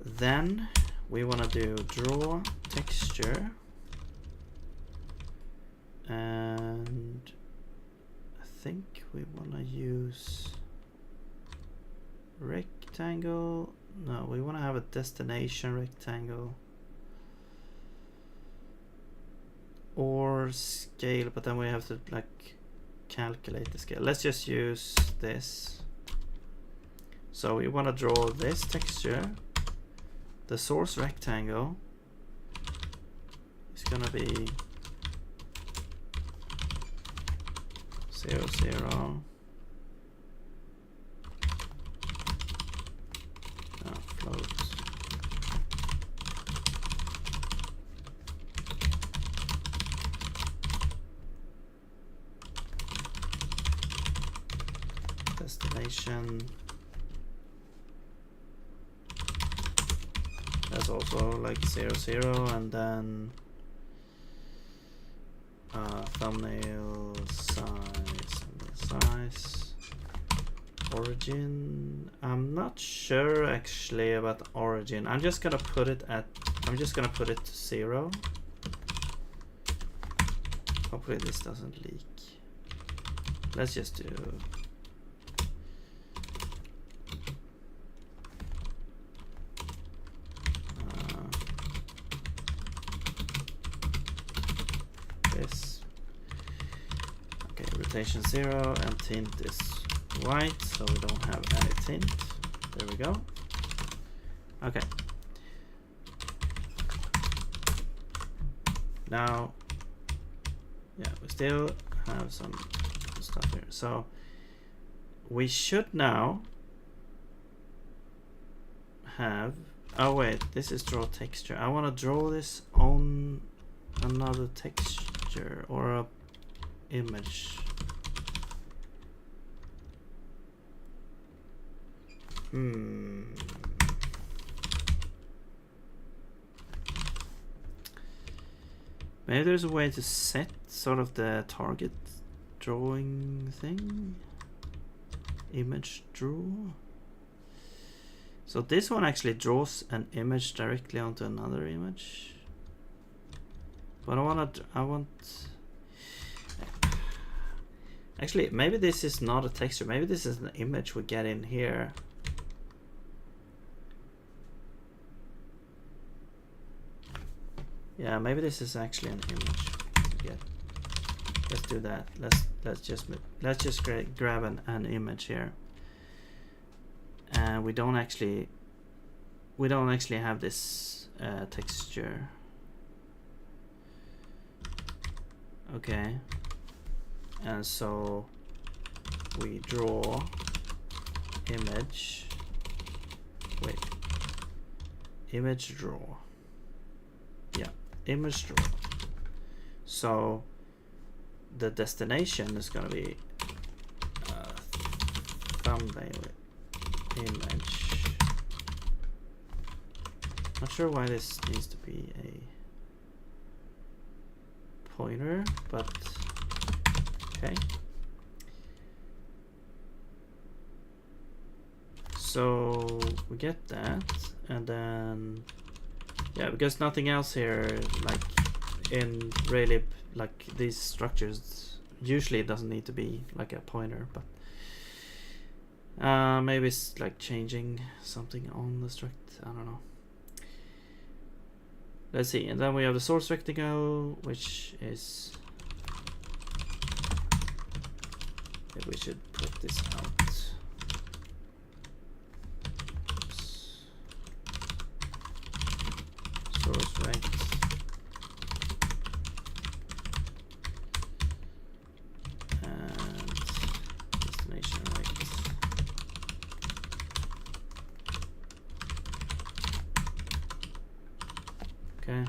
Then we want to do draw texture, and I think we want to use rectangle. No, we want to have a destination rectangle or scale, but then we have to like calculate the scale. Let's just use this. So we want to draw this texture. The source rectangle is gonna be 0, 0. Float. Destination. That's also like 0, 0, and then thumbnail size, origin. I'm not sure actually about origin. I'm just gonna put it to 0. Hopefully this doesn't leak. Let's just do this. Okay, rotation 0 and tint is white, so we don't have any tint. There we go. Okay. Now, yeah, we still have some stuff here. So we should now have, oh wait, this is draw texture. I want to draw this on another texture or a image. Maybe there's a way to set sort of the target drawing thing. Image draw. So this one actually draws an image directly onto another image. But I want actually, maybe this is not a texture. Maybe this is an image we get in here. Yeah, maybe this is actually an image. Yeah, let's do that. Let's just grab an image here, and we don't actually have this texture. Okay, and so we draw image. Wait, image draw. Yeah, image draw. So the destination is gonna be thumbnail image. Not sure why this needs to be a pointer, but okay. So we get that, and then yeah, because nothing else here, like in Raylib, like these structures, usually it doesn't need to be like a pointer, but maybe it's like changing something on the struct. I don't know. Let's see, and then we have the source rectangle, which is, maybe we should put this out. Source rect. And destination rect. Okay.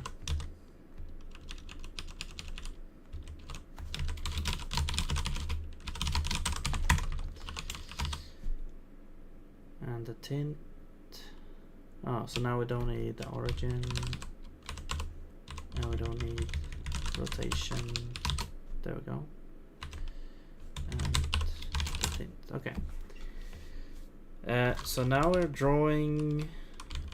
And the tint. Oh, so now we don't need the origin. Now we don't need rotation. There we go. And the tint. Okay. So now we're drawing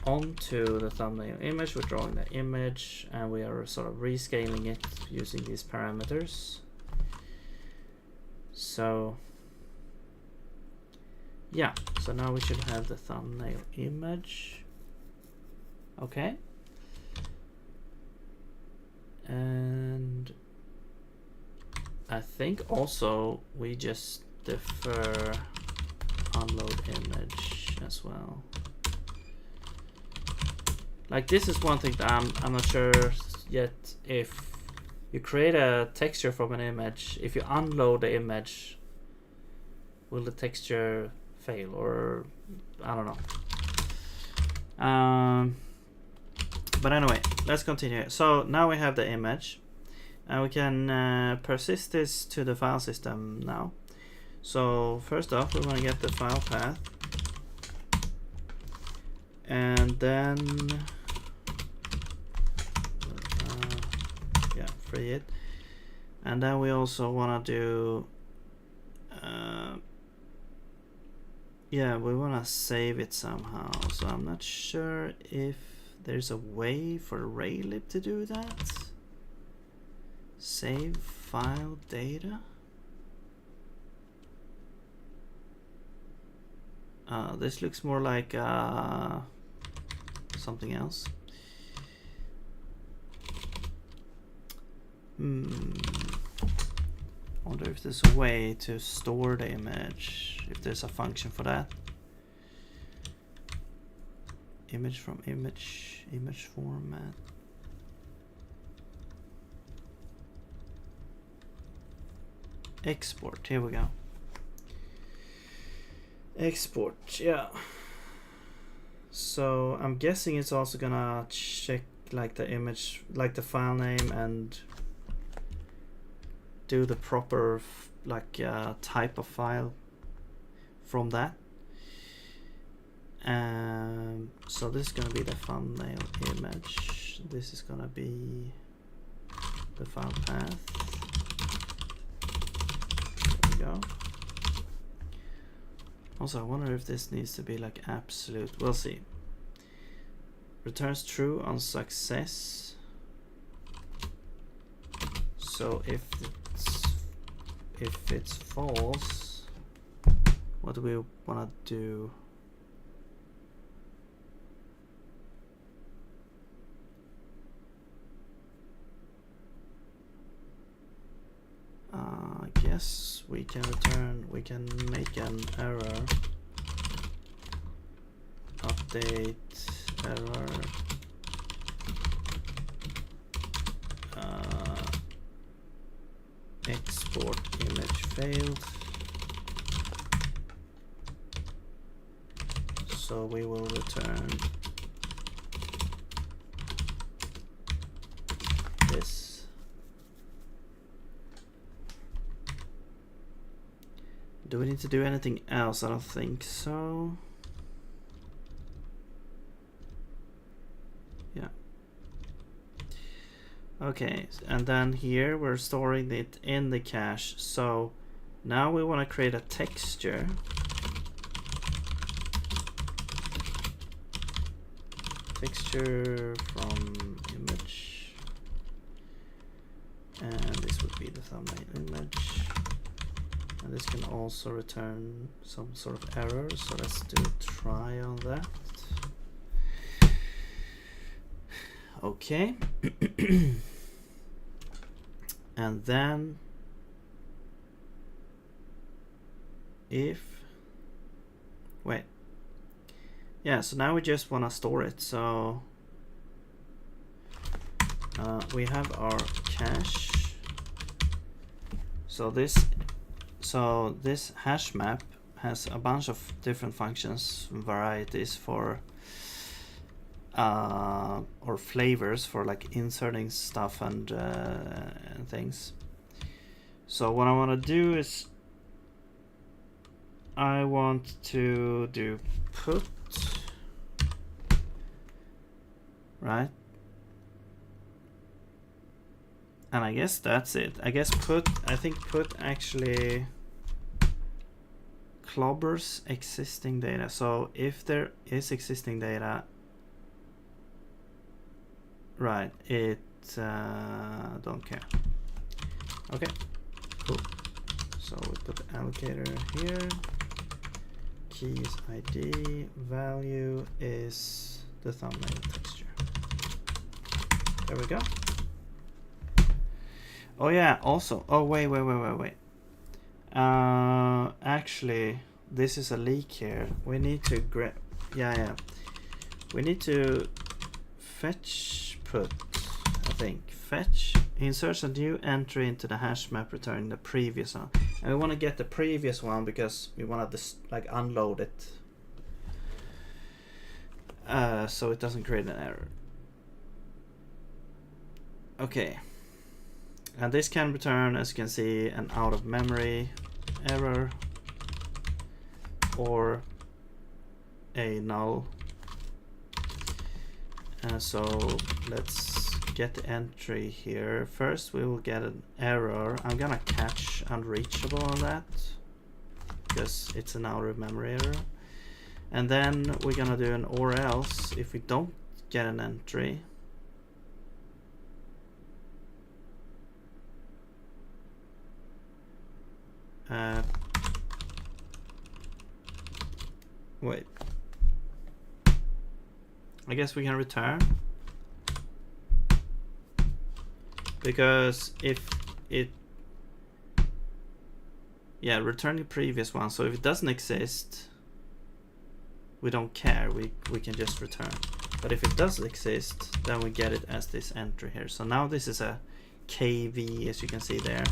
onto the thumbnail image. We're drawing the image, and we are sort of rescaling it using these parameters. So yeah, so now we should have the thumbnail image. Okay. And I think also we just defer unload image as well. Like this is one thing that I'm not sure yet. If you create a texture from an image, if you unload the image, will the texture fail, or I don't know. But anyway, let's continue. So now we have the image, and we can persist this to the file system now. So first off, we want to get the file path, and then yeah, free it. And then we also want to do yeah, we want to save it somehow. So I'm not sure if there's a way for Raylib to do that. Save file data. This looks more like something else. Wonder if there's a way to store the image, if there's a function for that. Image from image format. Export, here we go. Export, yeah. So I'm guessing it's also gonna check like the image, like the file name, and do the proper like type of file from that. So this is gonna be the thumbnail image. This is gonna be the file path. There we go. Also, I wonder if this needs to be like absolute. We'll see. Returns true on success. So if it's false, what do we want to do? I guess we can return, we can make an error, update error, export image failed. So we will return this. Do we need to do anything else? I don't think so. Yeah. Okay, and then here we're storing it in the cache. So now we want to create a texture. Texture from image, and this would be the thumbnail image, and this can also return some sort of error, so let's do a try on that. Okay. And then yeah, so now we just want to store it. So we have our cache. So this hash map has a bunch of different functions, varieties for or flavors for like inserting stuff and things. So what I want to do is I want to do put, right? And I guess that's it. I guess I think put actually clobbers existing data. So if there is existing data, right, it don't care. Okay, cool. So we put the allocator here. Key is ID, value is the thumbnail texture. There we go. Oh yeah, also, oh wait. Actually, this is a leak here. We need to we need to fetch put, I think. Fetch, inserts a new entry into the hash map returning the previous one. And we want to get the previous one because we want to like unload it. So it doesn't create an error. Okay. And this can return, as you can see, an out of memory error or a null. So let's get the entry here. First we will get an error. I'm gonna catch unreachable on that because it's an out of memory error. And then we're gonna do an or else if we don't get an entry. Wait. I guess we can return. Because if it... Yeah, return the previous one. So if it doesn't exist, we don't care. We can just return. But if it does exist, then we get it as this entry here. So now this is a KV, as you can see there.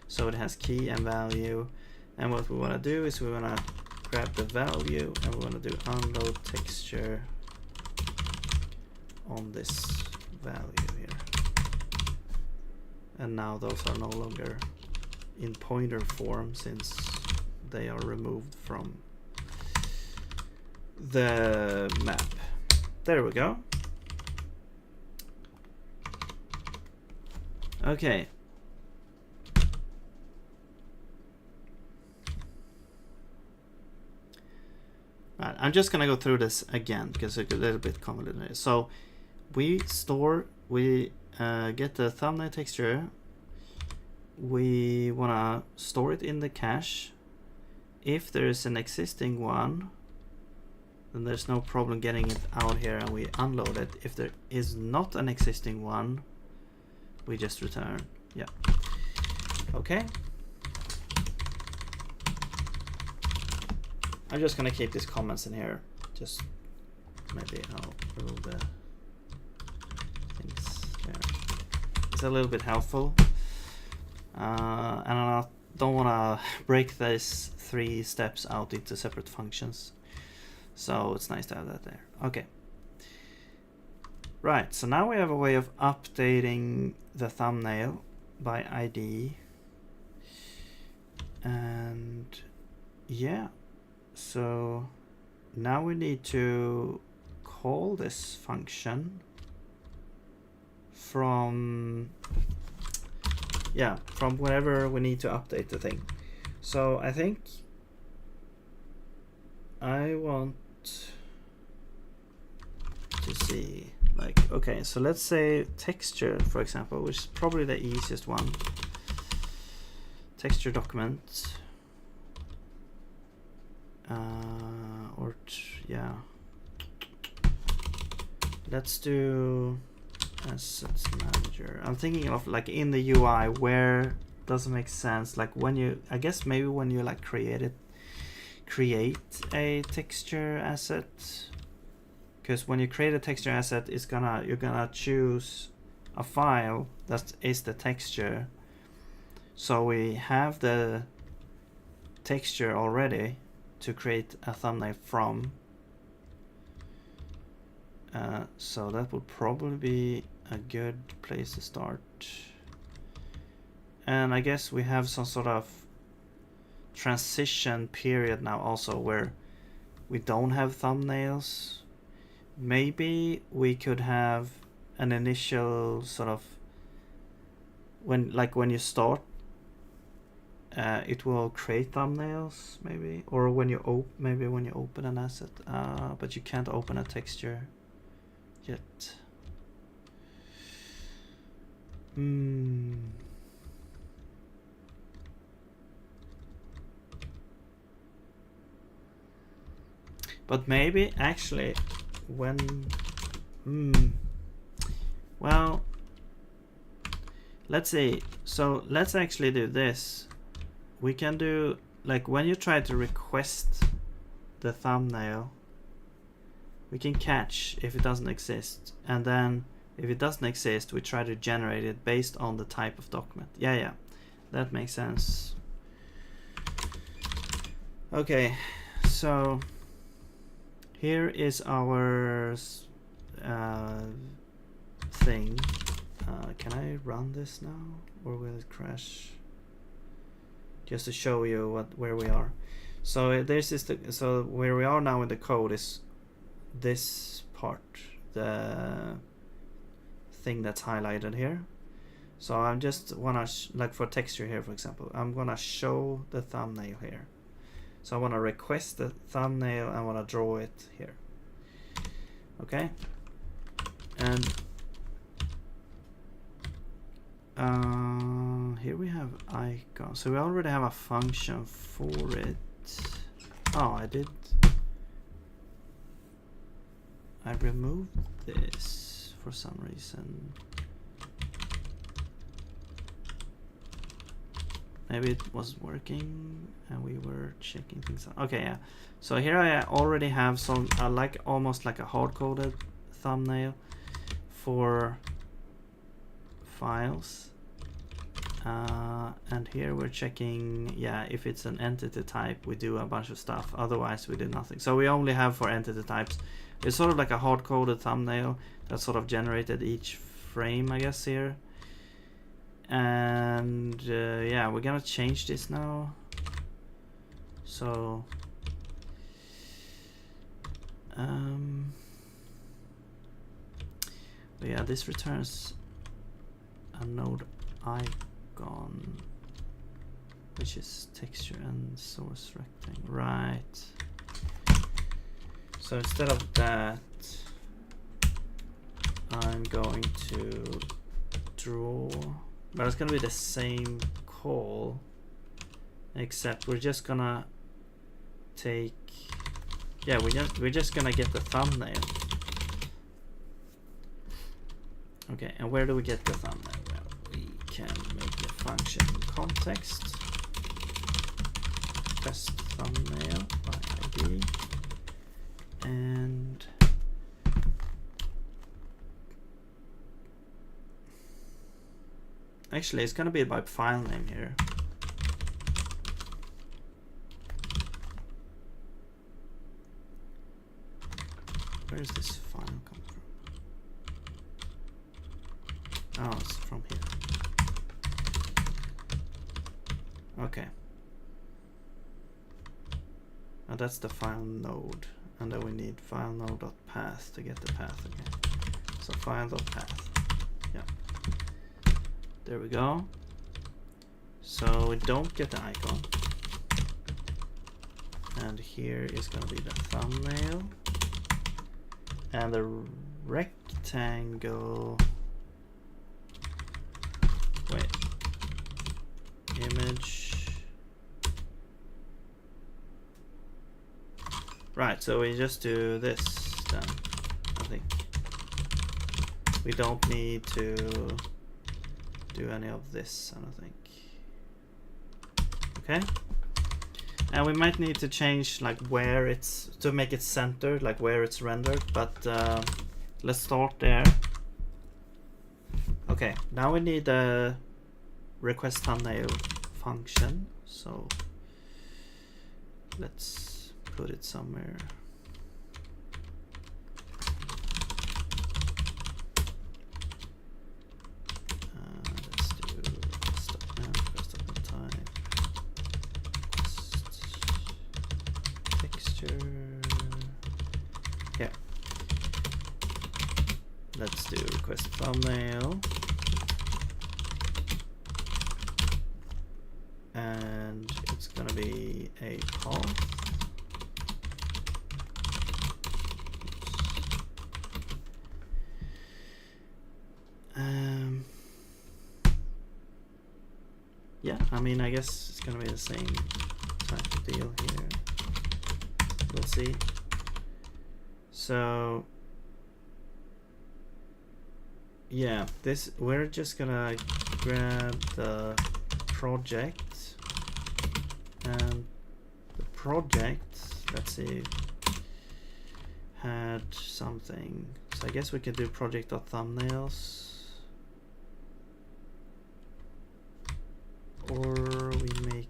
So it has key and value. And what we want to do is we want to grab the value and we want to do unload texture on this value here. And now those are no longer in pointer form since they are removed from the map. There we go. Okay. Right, I'm just gonna go through this again because it's a little bit convoluted. So we get the thumbnail texture. We wanna store it in the cache. If there is an existing one, then there's no problem getting it out here and we unload it. If there is not an existing one, we just return. Yeah. Okay. I'm just gonna keep these comments in here. Just maybe I'll remove the things there. It's a little bit helpful. And I don't want to break these 3 steps out into separate functions. So it's nice to have that there. Okay. Right, so now we have a way of updating the thumbnail by ID. And yeah, so now we need to call this function from whenever we need to update the thing. So I think I want to see, like, okay, so let's say texture, for example, which is probably the easiest one. Texture document, yeah, let's do assets manager. I'm thinking of like in the UI where doesn't make sense, like when you, I guess maybe when you like create a texture asset, because when you create a texture asset, you're gonna choose a file that is the texture. So we have the texture already to create a thumbnail from. So that would probably be a good place to start. And I guess we have some sort of transition period now also where we don't have thumbnails. Maybe we could have an initial sort of when you start, it will create thumbnails maybe, or when you open an asset, but you can't open a texture yet. But maybe actually when well, let's see, so let's actually do this. We can do, like, when you try to request the thumbnail, we can catch if it doesn't exist, and then if it doesn't exist, we try to generate it based on the type of document. Yeah, that makes sense. Okay, so here is our thing. Can I run this now, or will it crash? Just to show you where we are. So so where we are now in the code is this part, the thing that's highlighted here. So I'm just wanna like for texture here, for example, I'm gonna show the thumbnail here. So I wanna request the thumbnail, I wanna draw it here. Okay, and here we have icon. So we already have a function for it. Oh, I removed this for some reason. Maybe it wasn't working and we were checking things out. Okay, yeah. So here I already have some like almost like a hard-coded thumbnail for files. And here we're checking, yeah, if it's an entity type, we do a bunch of stuff. Otherwise, we do nothing. So we only have for entity types. It's sort of like a hard-coded thumbnail that's sort of generated each frame, I guess, here. And yeah, we're gonna change this now. So but yeah, this returns a node icon, which is texture and source rectangle, right? So instead of that, I'm going to draw, but it's gonna be the same call, except we're just gonna take, yeah, we're just gonna get the thumbnail. Okay, and where do we get the thumbnail? Well, we can make the function context test thumbnail by ID. ID, and actually it's gonna be by file name here. Where is this file come from? Oh, it's from here. Okay. Now that's the file node, and then we need file node.path to get the path again. So file.path. Yeah. There we go. So we don't get the icon. And here is going to be the thumbnail. And the rectangle. Wait. Image. Right, so we just do this then, I think. We don't need to do any of this, I don't think. Okay. And we might need to change like where it's, to make it centered, like where it's rendered, but let's start there. Okay, now we need a request thumbnail function, so let's put it somewhere. Let's do request type, request texture. Yeah. Let's do request thumbnail. And it's gonna be a path. Yeah, I mean, I guess it's gonna be the same type of deal here. We'll see. So yeah, this, we're just gonna grab the project, and the project, let's see, had something. So I guess we can do project.thumbnails. Or we make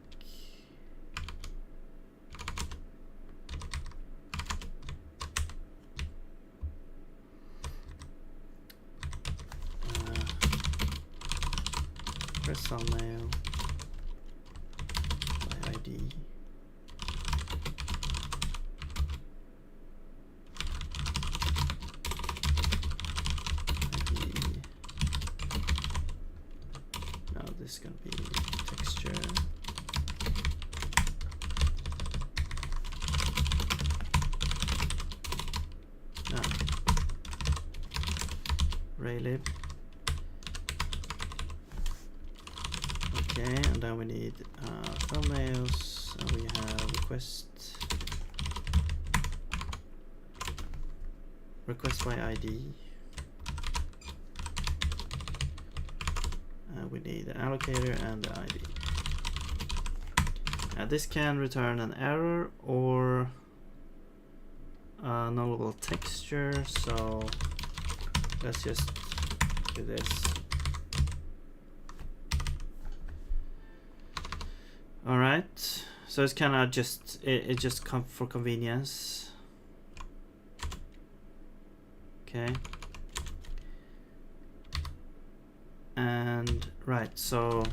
press thumbnail by ID. Now this is gonna be texture. No. Raylib. Okay, and then we need thumbnails, and we have request by ID. We need an allocator and the ID. This can return an error or a nullable texture, so let's just do this. All right, so it's kind of just it just come for convenience. Okay. And right, so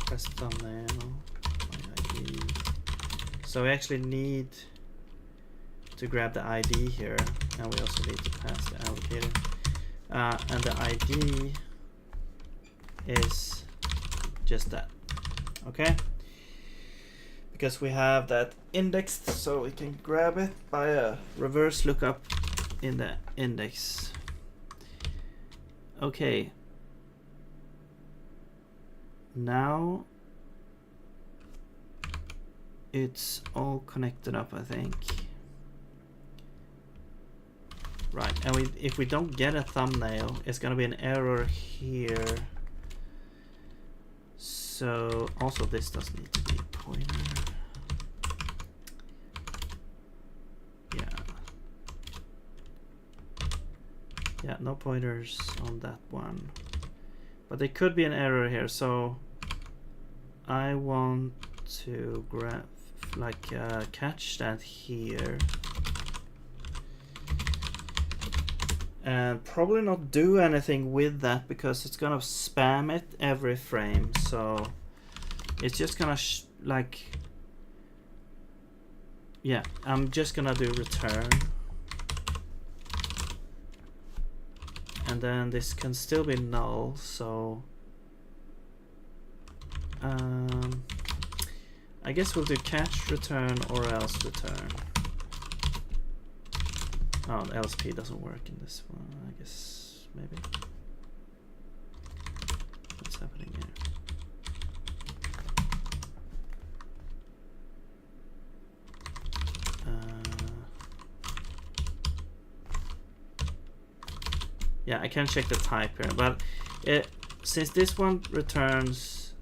press thumbnail ID. So we actually need to grab the ID here, and we also need to pass the allocator. And the ID is just that. Okay. Because we have that indexed, so we can grab it by a reverse lookup in the index. Okay. Now it's all connected up, I think. Right, and if we don't get a thumbnail, it's gonna be an error here. So also this does need to be a pointer. Yeah, no pointers on that one. But there could be an error here, so I want to grab, like, catch that here. And probably not do anything with that because it's gonna spam it every frame. So it's just gonna like, yeah, I'm just gonna do return. And then this can still be null, so I guess we'll do catch, return, or else return. Oh, the LSP doesn't work in this one, I guess, maybe. What's happening here? Yeah, I can check the type here, but since this one returns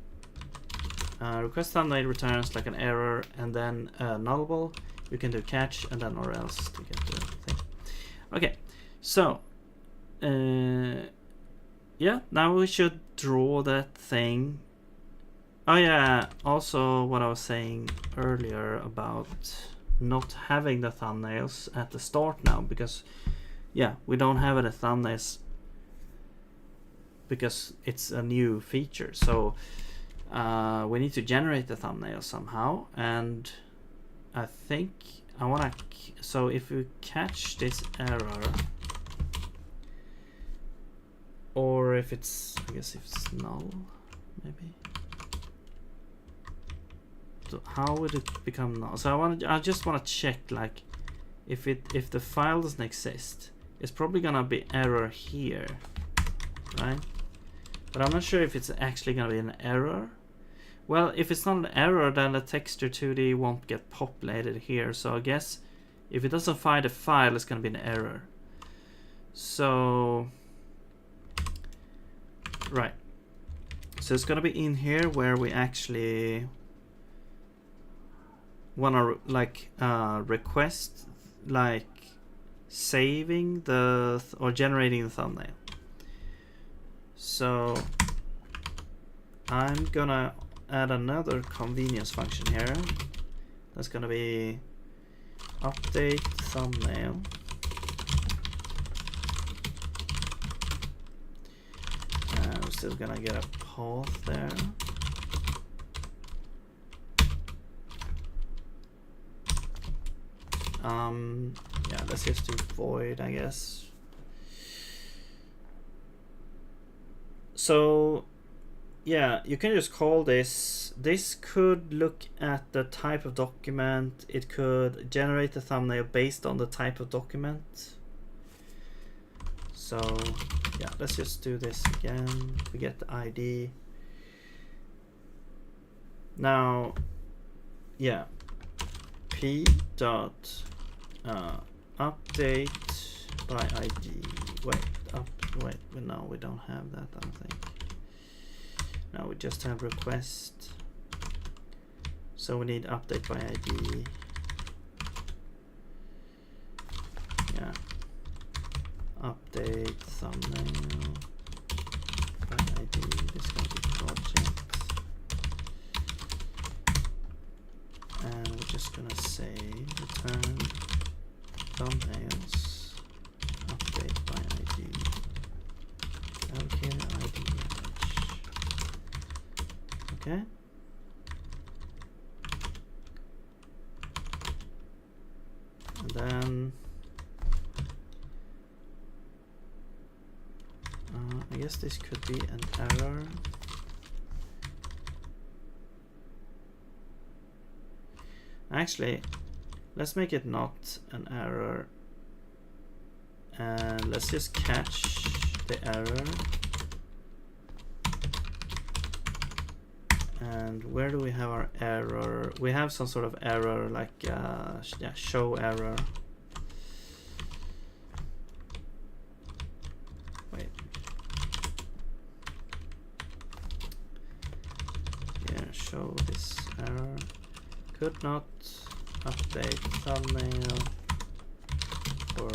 request thumbnail returns like an error and then nullable, you can do catch and then or else to get the thing. Okay, so yeah, now we should draw that thing. Oh yeah, also what I was saying earlier about not having the thumbnails at the start now, because yeah, we don't have any thumbnails because it's a new feature. So we need to generate the thumbnail somehow, and I think I want to. So if we catch this error, or if it's, I guess if it's null, maybe. So how would it become null? So I just want to check, like, if the file doesn't exist, it's probably gonna be error here, right? But I'm not sure if it's actually gonna be an error. Well, if it's not an error, then the texture 2D won't get populated here. So I guess if it doesn't find a file, it's gonna be an error. So right, so it's gonna be in here where we actually wanna like request, like, saving the or generating the thumbnail. So I'm gonna add another convenience function here. That's gonna be update thumbnail. We're still gonna get a path there. Yeah, let's just do void, I guess. So yeah, you can just call this. This could look at the type of document. It could generate the thumbnail based on the type of document. So yeah, let's just do this again. We get the ID. Now, yeah, p dot update by ID. Wait, no, we don't have that, I don't think. Now we just have request. So we need update by ID. Yeah. Update thumbnail by ID. This is going to be project. And we're just going to say return thumbnails update by ID. Okay, ID image. Okay. And then I guess this could be an error. Actually, let's make it not an error, and let's just catch the error. And where do we have our error? We have some sort of error, like yeah, show error. Wait. Yeah, show this error. Could not update thumbnail or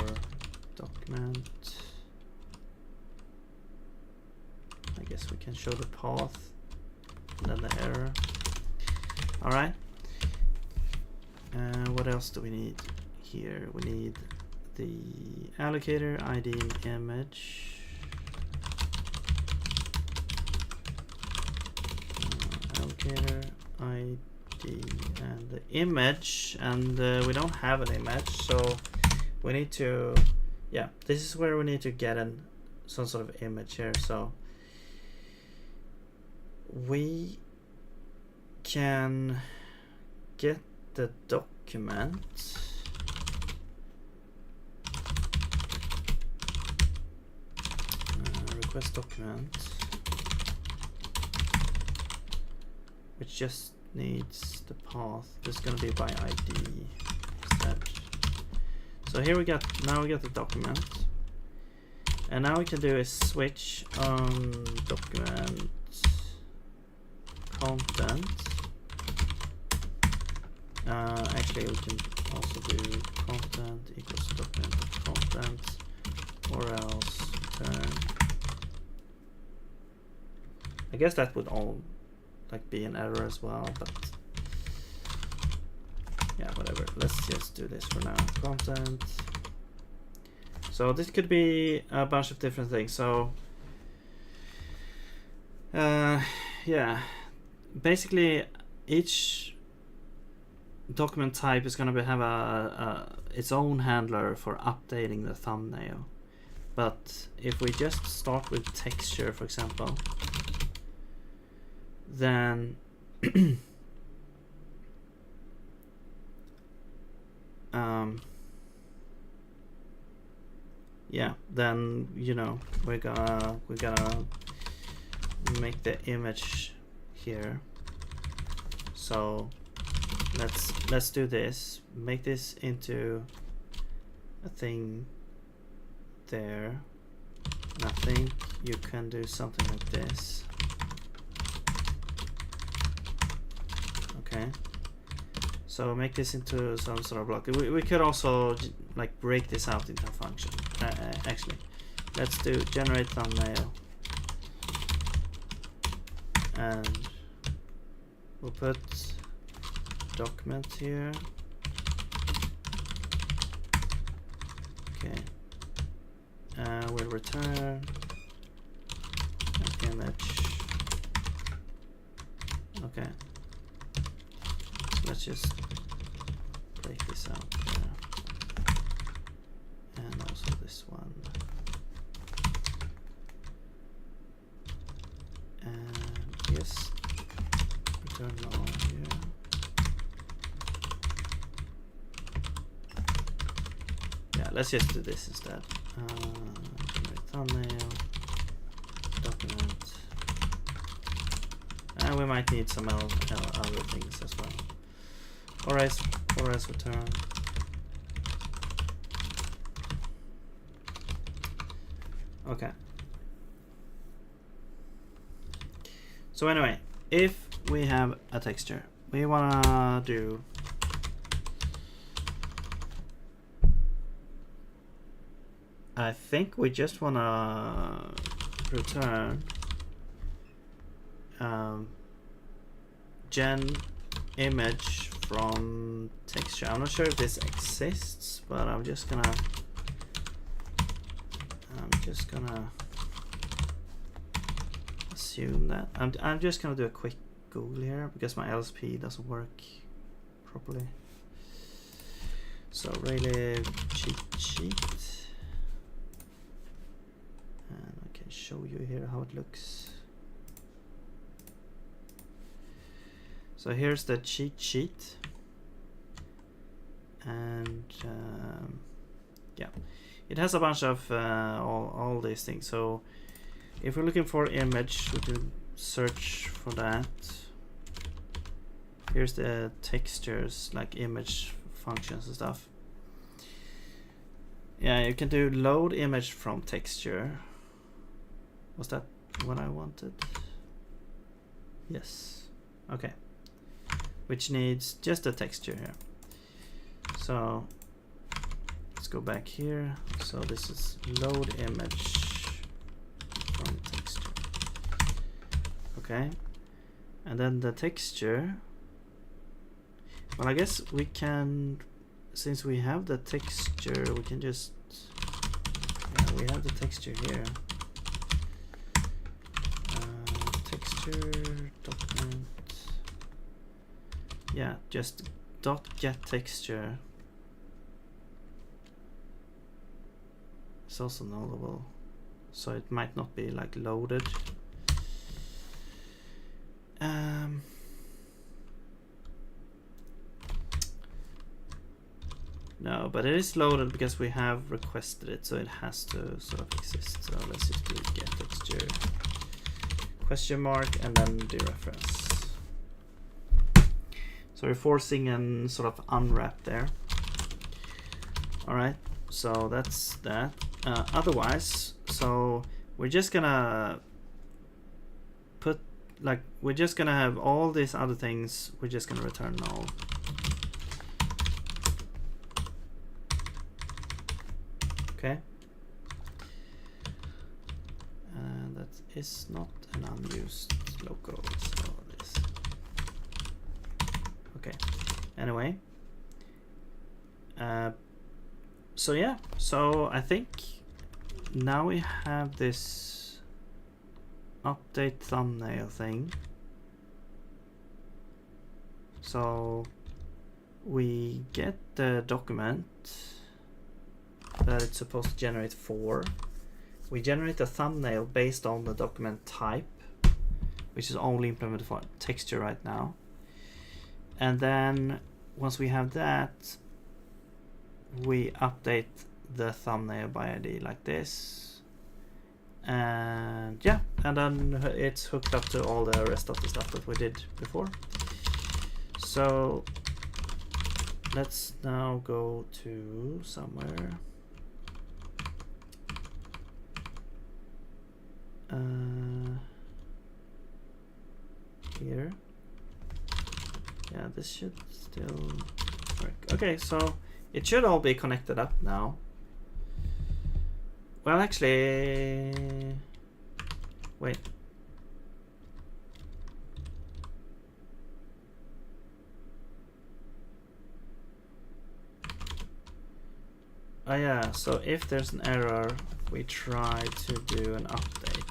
document. guess we can show the path and then the error. All right. What else do we need here? We need the allocator, ID, and image. Allocator, ID, and the image, and we don't have an image, so we need to, yeah, this is where we need to get some sort of image here. So we can get the document, request document, which just needs the path. This is going to be by ID instead. So here we got, now we got the document, and now we can do a switch on document content. Actually, we can also do content equals document content, or else return. I guess that would all like be an error as well, but yeah, whatever. Let's just do this for now. Content. So this could be a bunch of different things. So yeah, basically each document type is going to have its own handler for updating the thumbnail. But if we just start with texture, for example, then yeah, then you know we're gonna make the image here. So let's do this. Make this into a thing there. And I think you can do something like this. Okay. So make this into some sort of block. We could also like break this out into a function. Actually, let's do generate thumbnail, and we'll put document here. Okay. We'll return an image. Okay. So let's just break this out there. And also this one. And yes, return null here. Yeah, let's just do this instead. Thumbnail, document, and we might need some other things as well. Or else return. Okay. So anyway, if we have a texture, we wanna do I think we just wanna return gen image from texture. I'm not sure if this exists, but I'm just gonna assume that. I'm just gonna do a quick Google here because my LSP doesn't work properly. So really cheat sheet. And I can show you here how it looks. So here's the cheat sheet, and yeah, it has a bunch of all these things. So if we're looking for image, we can search for that. Here's the textures, like image functions and stuff. Yeah, you can do load image from texture. Was that what I wanted? Yes. Okay. Which needs just a texture here. So let's go back here. So this is load image from texture. Okay, and then the texture. Well, I guess we can, since we have the texture, we can just, yeah, we have the texture here. Texture document. Yeah, just dot get texture. It's also nullable, so it might not be like loaded. No, but it is loaded because we have requested it, so it has to sort of exist. So let's just do get texture question mark and then dereference. So we're forcing an sort of unwrap there. All right, so that's that. Otherwise, so we're just gonna put, like, we're just gonna have all these other things, we're just gonna return null. Okay. And that is not an unused local, so this. Okay. Anyway. So yeah, so I think now we have this update thumbnail thing. So we get the document that it's supposed to generate for. We generate a thumbnail based on the document type, which is only implemented for texture right now. And then once we have that, we update the thumbnail by ID like this. And yeah, and then it's hooked up to all the rest of the stuff that we did before. So let's now go to somewhere. Here. Yeah, this should still work. Okay, so it should all be connected up now. Well, actually, wait. Oh yeah, so if there's an error, we try to do an update.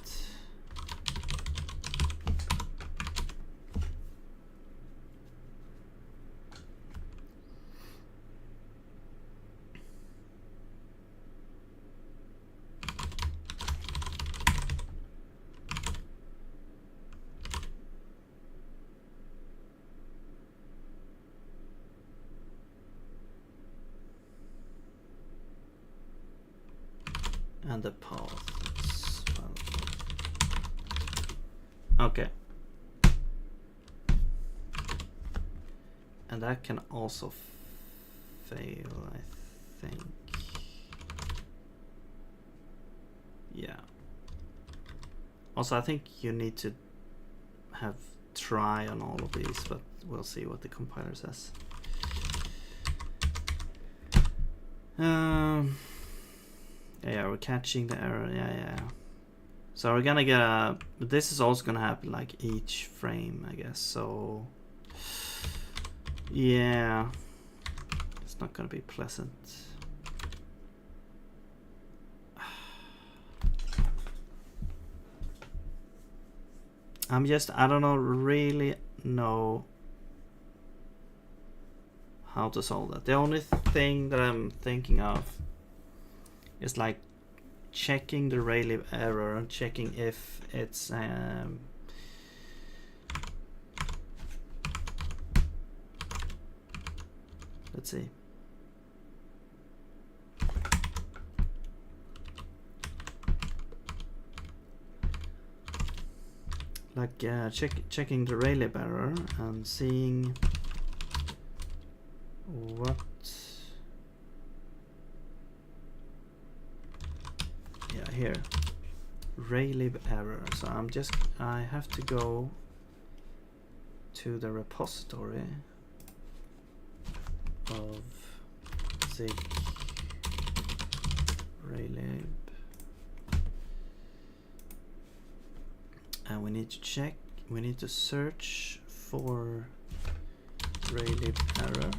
And the path. Okay. And that can also fail, I think. Yeah. Also, I think you need to have try on all of these, but we'll see what the compiler says. Yeah, we're catching the error. Yeah. So we're gonna get a. But this is also gonna happen like each frame, I guess. So yeah, it's not gonna be pleasant. I don't know, really know how to solve that. The only thing that I'm thinking of is like checking the Rayleigh error and checking if it's let's see. Like checking the Rayleigh error and seeing what. Yeah, here, Rayleigh error. So I have to go to the repository of Zig Rayleigh, and we need to check we need to search for raylib error,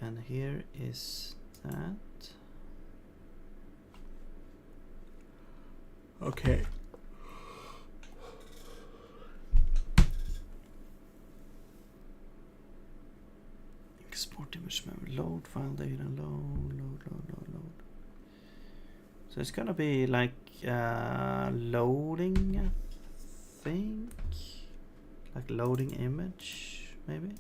and here is that. Okay. Export image memory, load file data, load. So it's gonna be like loading, I think, like loading image, maybe.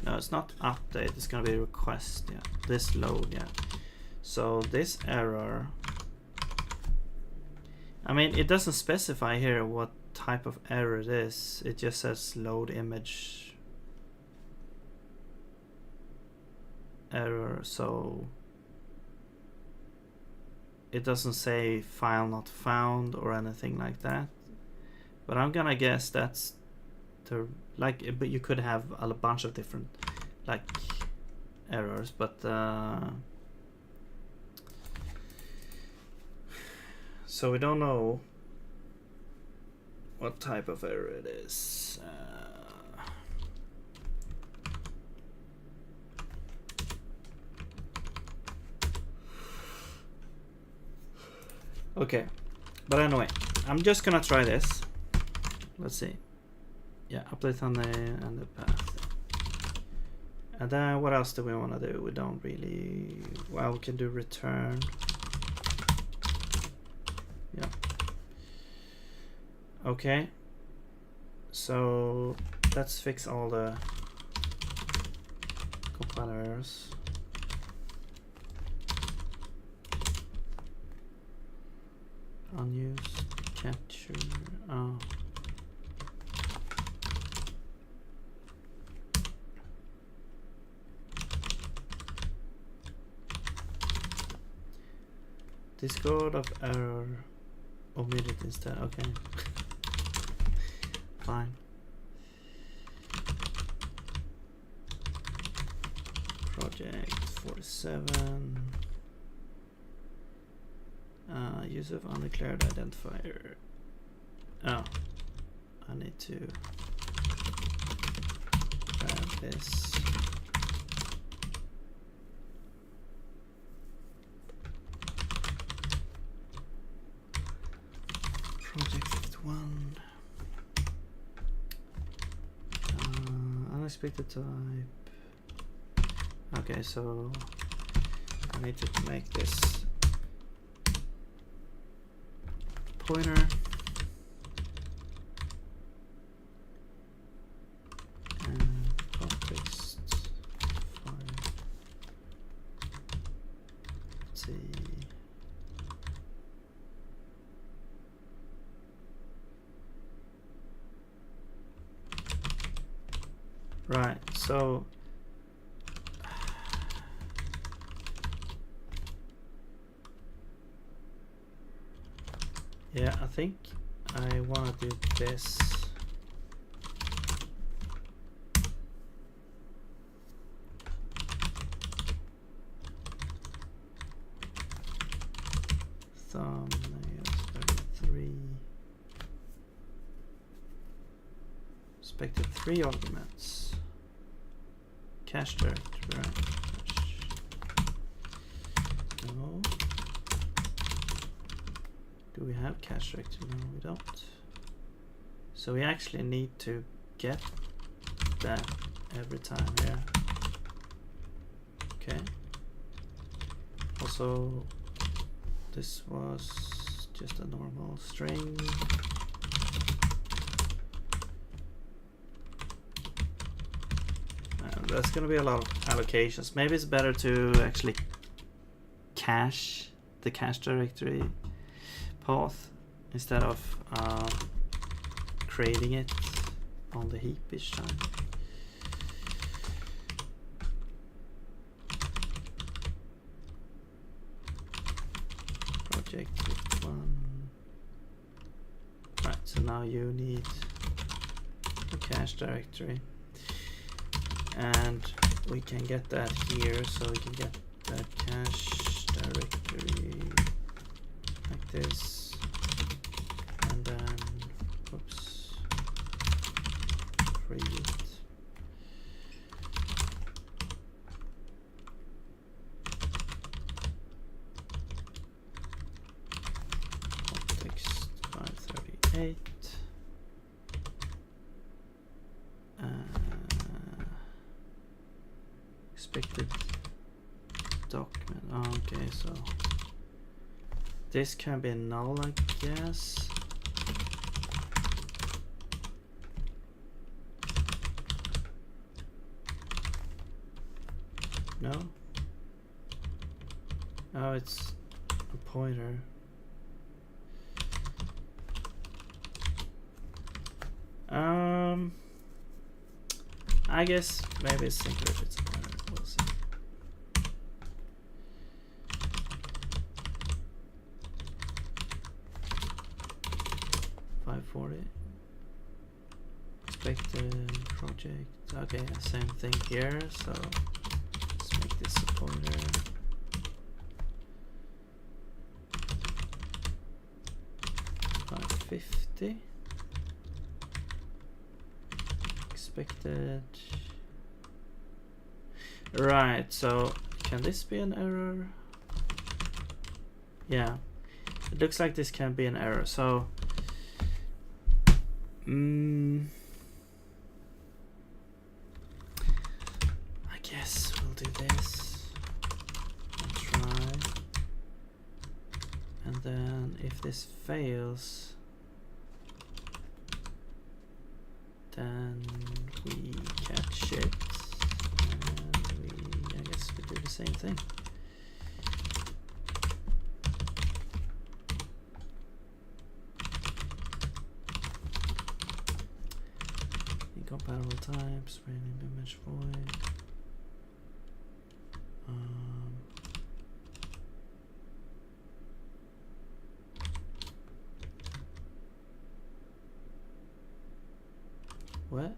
No, it's not update, it's gonna be request, yeah. This load, yeah. So this error, I mean, it doesn't specify here what type of error it is. It just says load image error, so it doesn't say file not found or anything like that. But I'm gonna guess that's the, like, but you could have a bunch of different like errors, but so we don't know what type of error it is. Okay, but anyway, I'm just gonna try this. Let's see. Yeah, update on the path. And then what else do we want to do? We don't really, well, we can do return. Yeah. Okay. So let's fix all the compiler errors. Unused capture. Oh. Discord of error omitted instead. Okay. Fine. Project 47. Use of undeclared identifier. Oh, I need to grab this. Project 51. Unexpected type. Okay, so I need to make this pointer. And context file. Let's see. Right, so yeah, I think I want to do this. Thumbnails 33. Expected 3 arguments. Cache directory, right? No. Do we have cache directory? No, we don't. So we actually need to get that every time here. Okay. Also, this was just a normal string. That's going to be a lot of allocations. Maybe it's better to actually cache the cache directory path instead of creating it on the heap each time. Project 1. Right, so now you need the cache directory. and we can get that here, so we can get that cache directory like this, and then oops, create context 538. Expected document. Oh, okay, so this can be null, I guess. No? Oh, it's a pointer. I guess maybe it's simpler if it's a pointer. We'll see. $540. Expected project. Okay, same thing here. So let's make this a pointer. $550. Expected. Right, so can this be an error? Yeah, it looks like this can be an error. So I guess we'll do this and try, and then if this fails, then we catch it, and I guess we do the same thing. Incompatible types, random image void. What?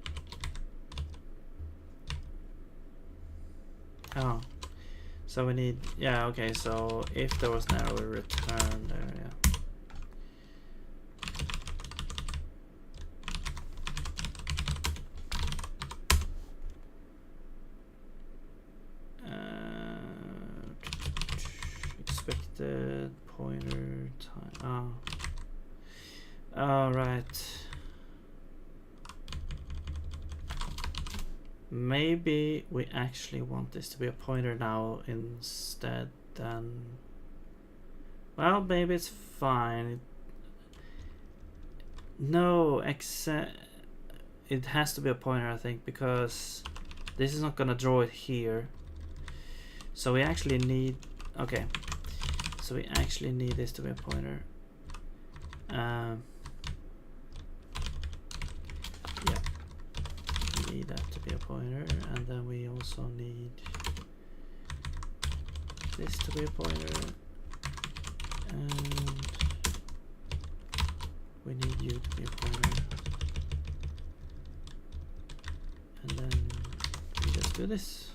Oh, so we need, yeah, okay, so if there was an error, we return there, yeah. Expected pointer time, oh, right. Maybe we actually want this to be a pointer now instead than, well, maybe it's fine. No, it has to be a pointer, I think, because this is not gonna draw it here. So we actually need, okay, so we actually need this to be a pointer. Yeah. Need that to be a pointer, and then we also need this to be a pointer, and we need you to be a pointer, and then we just do this.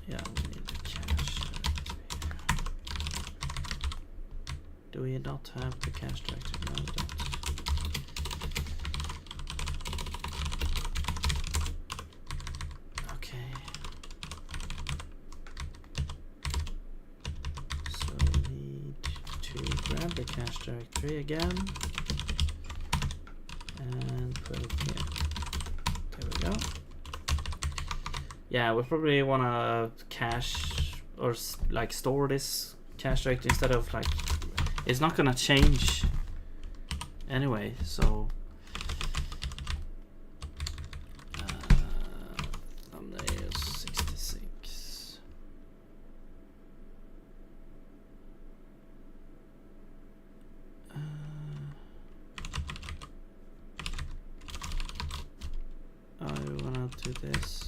Yeah, we need the cache. Do we not have the cache directory? No, we don't. Okay. So we need to grab the cache directory again and put it here. There we go. Yeah, we probably want to cache or like store this cache directory instead of like, it's not gonna change anyway, so thumbnail 66. I wanna do this.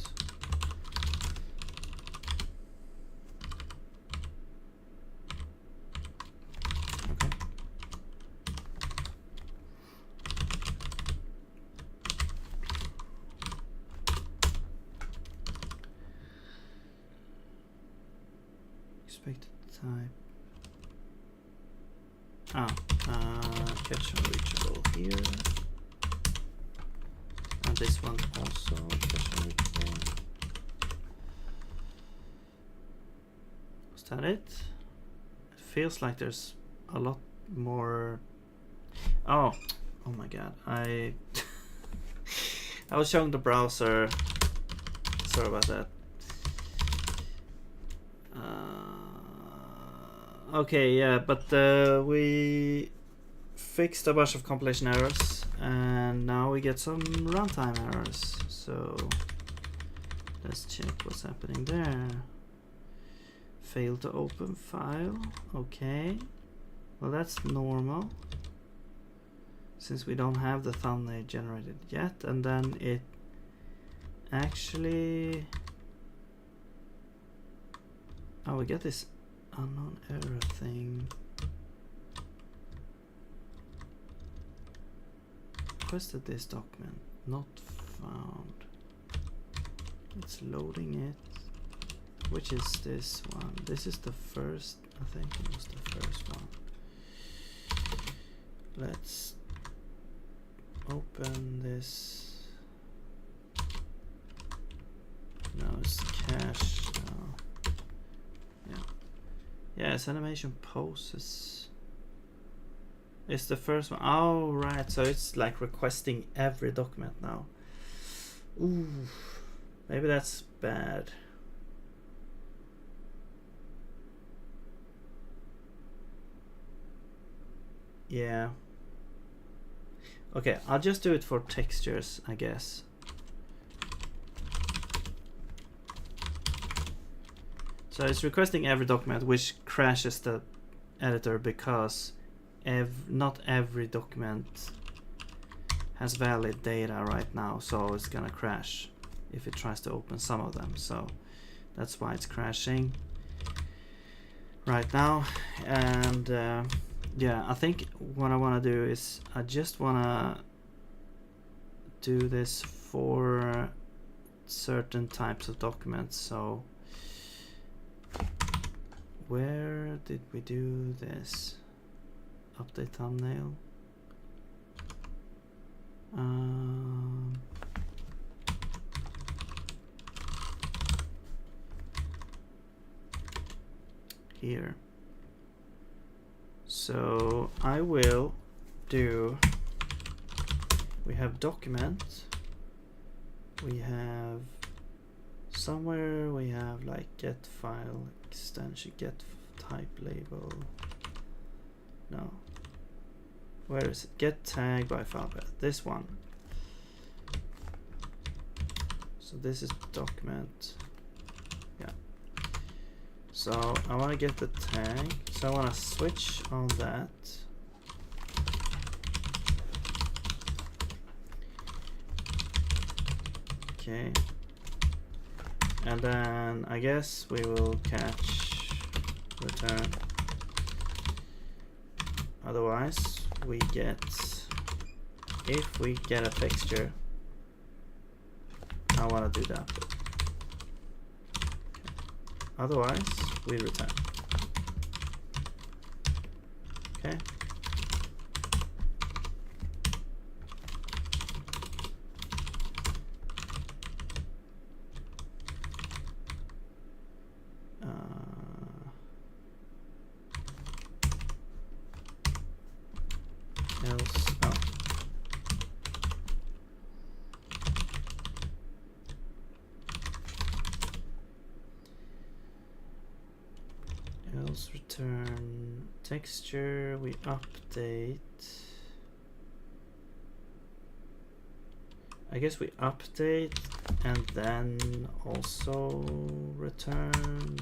expected type. Catch unreachable here. And this one also catch unreachable. Was that it? It feels like there's a lot more. Oh my god, I was showing the browser. Sorry about that. Okay, yeah, but we fixed a bunch of compilation errors, and now we get some runtime errors. So let's check what's happening there. Failed to open file. Okay, well that's normal since we don't have the thumbnail generated yet. And then it actually, we get this unknown error thing. Requested this document, not found. It's loading it. Which is this one? This is the first, I think it was the first one. Let's open this. No, it's cache now. Yeah, it's animation poses. It's the first one. Oh, right. So it's like requesting every document now. Ooh, maybe that's bad. Yeah. Okay, I'll just do it for textures, I guess. So it's requesting every document, which crashes the editor because not every document has valid data right now, so it's gonna crash if it tries to open some of them. So that's why it's crashing right now. And yeah, I think what I want to do is I just want to do this for certain types of documents. So where did we do this? Update thumbnail. Here. So I will do, we have document, we have somewhere, we have like get file extension, get type label. No, where is it? Get tag by file path, this one. So this is document. Yeah. So I want to get the tag. So I want to switch on that. Okay. And then I guess we will catch return. Otherwise we get, if we get a texture, I want to do that. Otherwise we return. Okay. Return texture, we update. I guess we update and then also return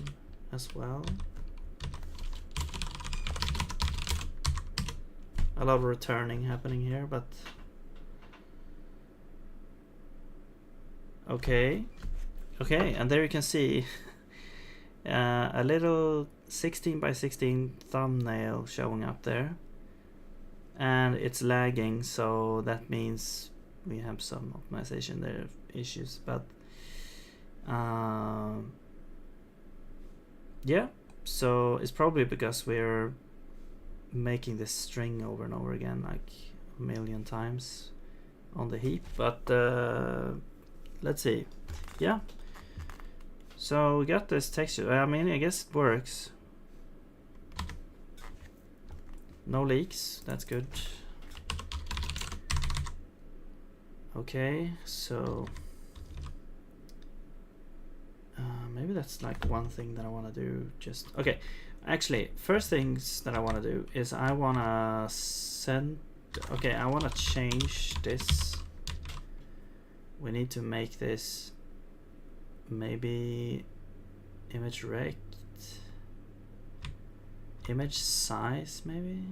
as well. A lot of returning happening here, but okay. Okay, and there you can see a little 16 by 16 thumbnail showing up there, and it's lagging, so that means we have some optimization there issues. But yeah, So it's probably because we're making this string over and over again, like a million times on the heap. But let's see. Yeah. So we got this texture. I mean, I guess it works. No leaks. That's good. Okay, so maybe that's like one thing that I want to do. Just okay. Actually, first things that I want to do is I want to send. Okay, I want to change this. We need to make this maybe image rect, image size maybe.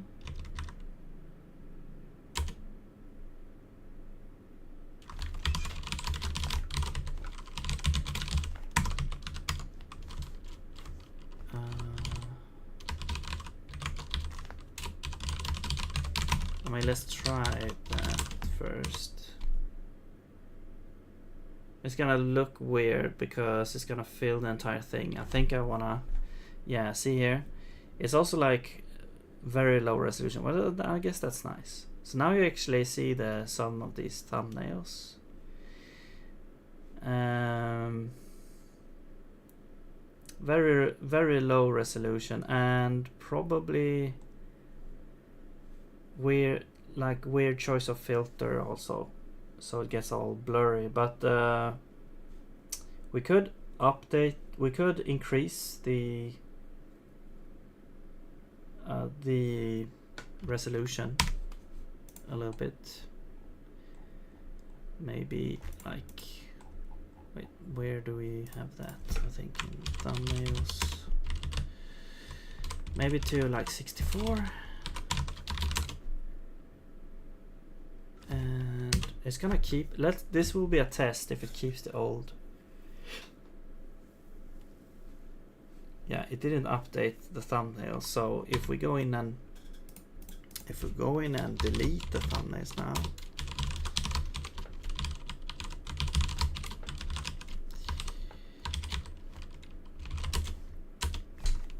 I mean, let's try that first. It's gonna look weird because it's gonna fill the entire thing. I think I wanna, yeah, see here. It's also like very low resolution. Well, I guess that's nice. So now you actually see some of these thumbnails. Very low resolution and probably weird choice of filter also, so it gets all blurry. But we could increase the resolution a little bit, maybe like, wait, where do we have that? I think in thumbnails, maybe to like 64. And it's gonna keep, this will be a test if it keeps the old. Yeah, it didn't update the thumbnail. So if we go in and delete the thumbnails now,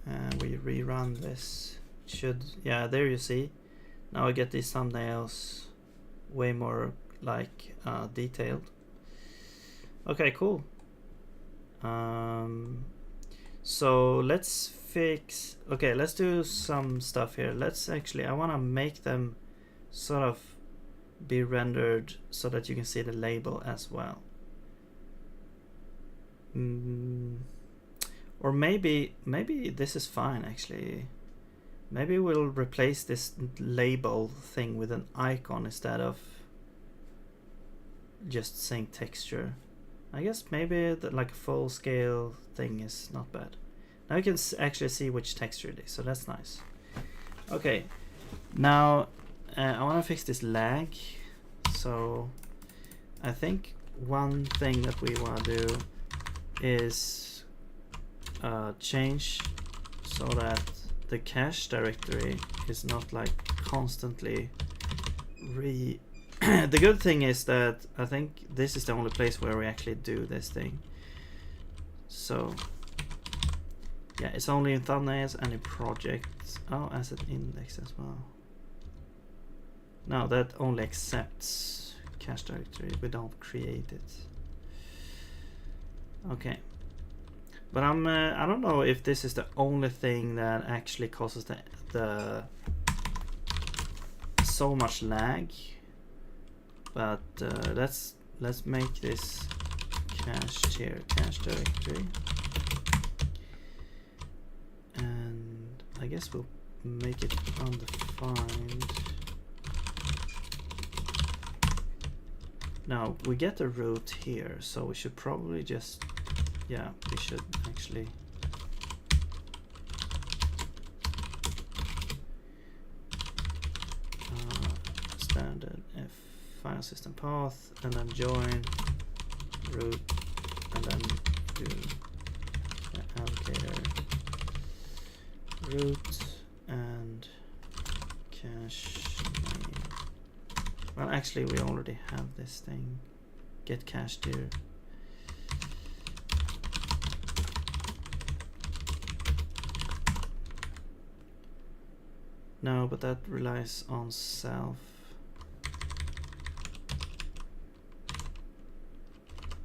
and we rerun this, should, yeah, there you see. Now I get these thumbnails way more like detailed. Okay, cool. So let's fix, okay, let's do some stuff here. Let's actually, I want to make them sort of be rendered so that you can see the label as well. Or maybe this is fine actually. Maybe we'll replace this label thing with an icon instead of just saying texture. I guess maybe like a full scale thing is not bad. Now you can actually see which texture it is, so that's nice. Okay, now I want to fix this lag. So I think one thing that we want to do is change so that the cache directory is not like constantly the good thing is that I think this is the only place where we actually do this thing. So yeah, it's only in thumbnails and in projects. Oh, as an index as well. No, that only accepts cache directory. We don't create it. Okay. But I don't know if this is the only thing that actually causes the so much lag. But let's make this cache here, cache directory, and I guess we'll make it undefined. Now we get a root here, so we should probably just, yeah, we should actually standard F file system path, and then join root, and then do allocator root and cache name. Well, actually we already have this thing, get cached here. No, but that relies on self.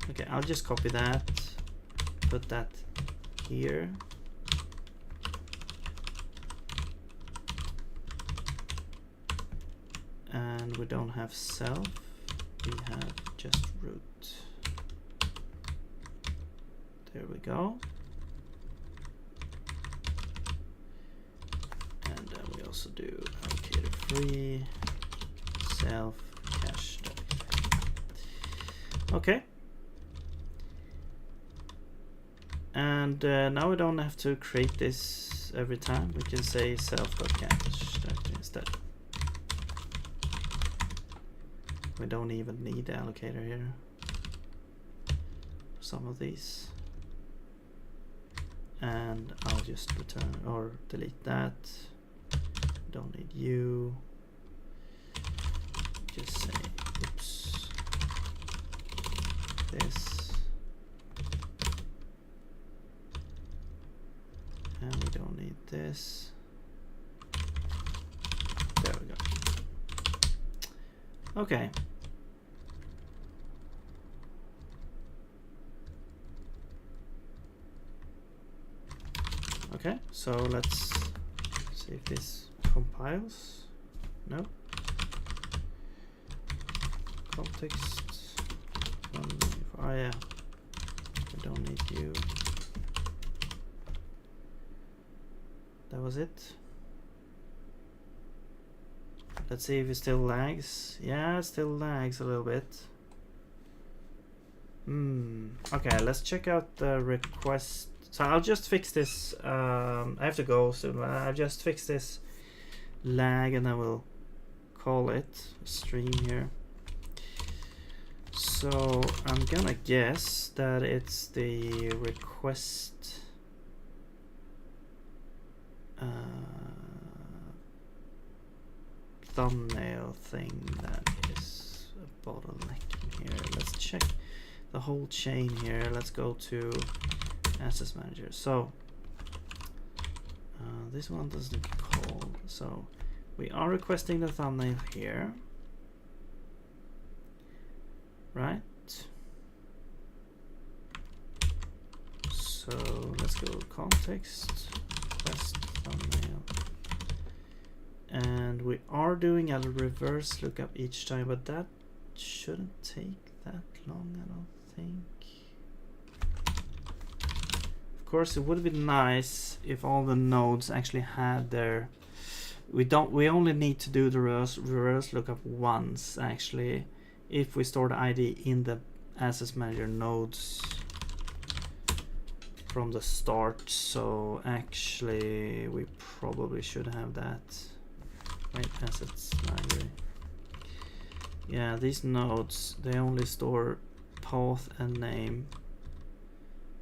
Okay, I'll just copy that, put that here. And we don't have self, we have just root. There we go. And then we also do allocator free self cache. Okay. And now we don't have to create this every time. We can say self.cache instead. We don't even need the allocator here for some of these. And I'll just return or delete that. Don't need you. Just say oops. This. And we don't need this. There we go. Okay. Okay, so let's see if this compiles. No. Context. Oh yeah. We don't need you. That was it. Let's see if it still lags. Yeah, it still lags a little bit. Okay, let's check out the request. So I'll just fix this. I have to go soon. I'll just fix this lag and I will call it stream here. So I'm gonna guess that it's the request thumbnail thing that is a bottleneck here. Let's check the whole chain here. Let's go to Assets Manager. So this one doesn't call. So we are requesting the thumbnail here, right? So let's go context request thumbnail, and we are doing a reverse lookup each time, but that shouldn't take that long, I don't think. Of course, it would be nice if all the nodes actually had their. We only need to do the reverse lookup once actually, if we store the ID in the Assets Manager nodes from the start. So actually, we probably should have that. Right, Assets Library. Yeah, these nodes, they only store path and name,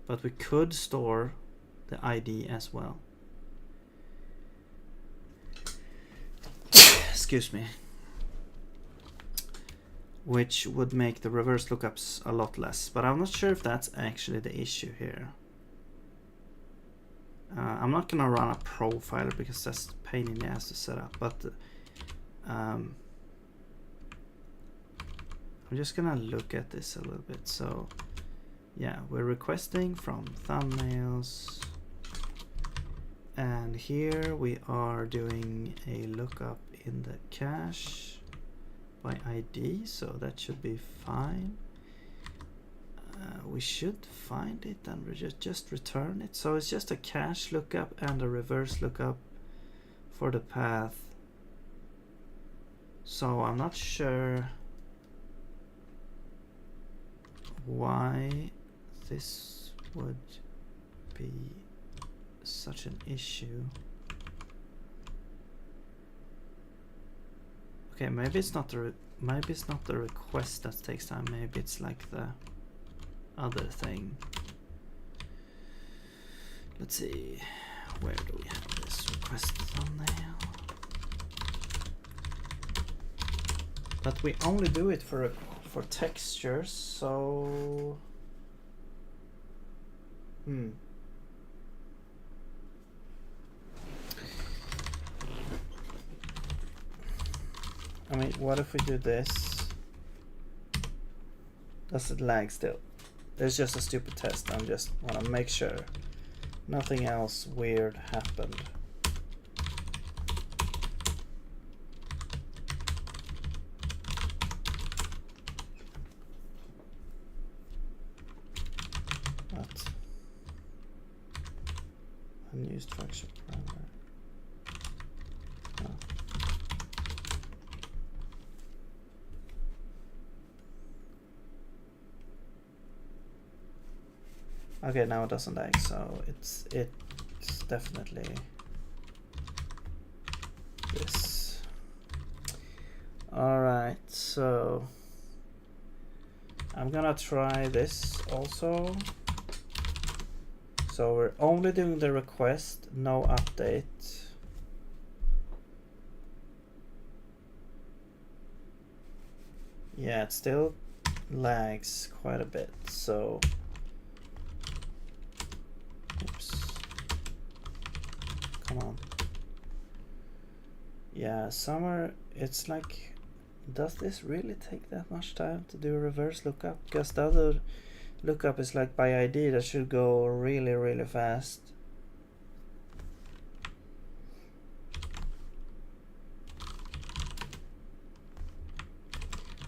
but we could store the ID as well. Excuse me. Which would make the reverse lookups a lot less, but I'm not sure if that's actually the issue here. I'm not gonna run a profiler because that's a pain in the ass to set up, but I'm just gonna look at this a little bit. So yeah, we're requesting from thumbnails, and here we are doing a lookup in the cache by ID, so that should be fine. We should find it and we just return it. So it's just a cache lookup and a reverse lookup for the path. So I'm not sure why this would be such an issue. Okay, maybe it's not the request that takes time. Maybe it's like the other thing. Let's see, where do we have this request thumbnail? But we only do it for textures, so I mean, what if we do this? Does it lag still? It's just a stupid test. I just want to make sure nothing else weird happened. What? Unused function parameter. Oh. Okay, now it doesn't lag, so it's definitely this. Alright, so I'm gonna try this also. So we're only doing the request, no update. Yeah, it still lags quite a bit, so oops. Come on. Yeah, summer, it's like, does this really take that much time to do a reverse lookup? Because the other lookup is like by ID, that should go really, really fast.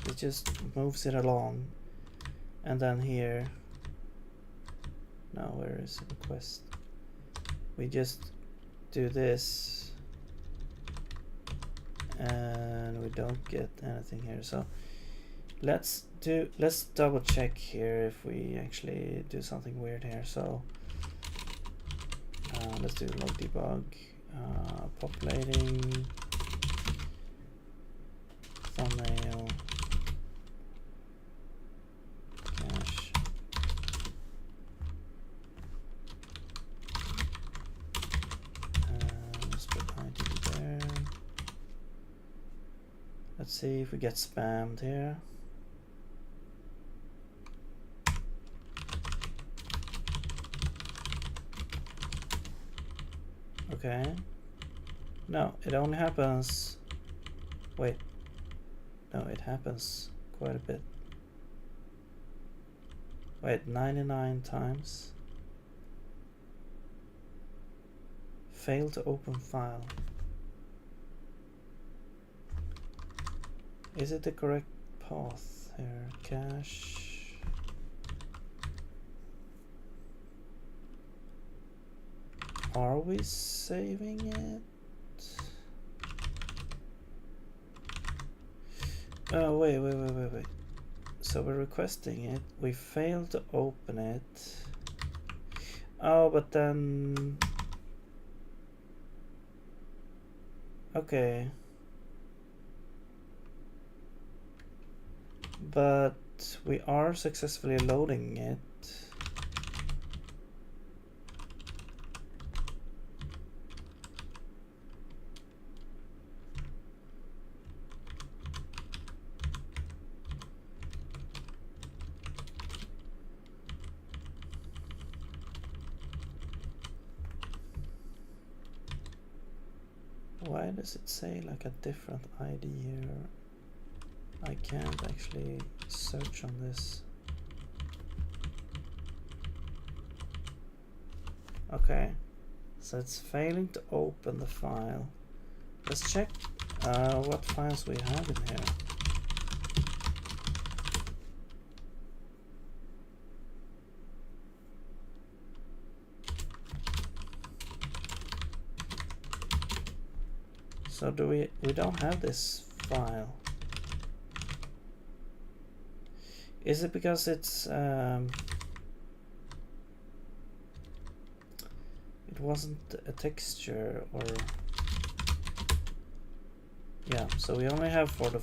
It just moves it along. And then here, now where is the request? We just do this and we don't get anything here. So let's double check here if we actually do something weird here. So let's do log debug, populating thumbnail cache. Let's put ID there. Let's see if we get spammed here. Okay. No, it only happens. Wait. No, it happens quite a bit. Wait, 99 times. Fail to open file. Is it the correct path here? Cache. Are we saving it? Oh, wait. So we're requesting it. We failed to open it. Oh, but then... Okay. But we are successfully loading it. Why does it say like a different ID here? I can't actually search on this. Okay, so it's failing to open the file. Let's check what files we have in here. So do we don't have this file. Is it because it's it wasn't a texture, or yeah, so we only have for the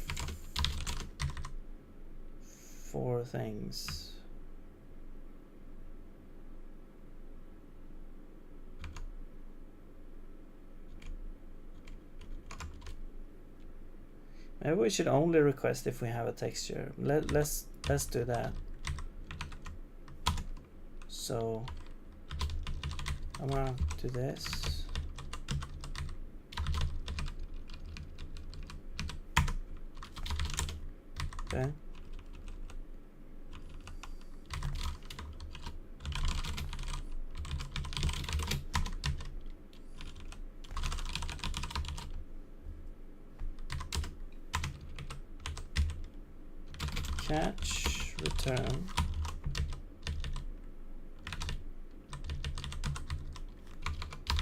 four things. Maybe we should only request if we have a texture. Let's do that. So I'm gonna do this. Okay. Catch, return.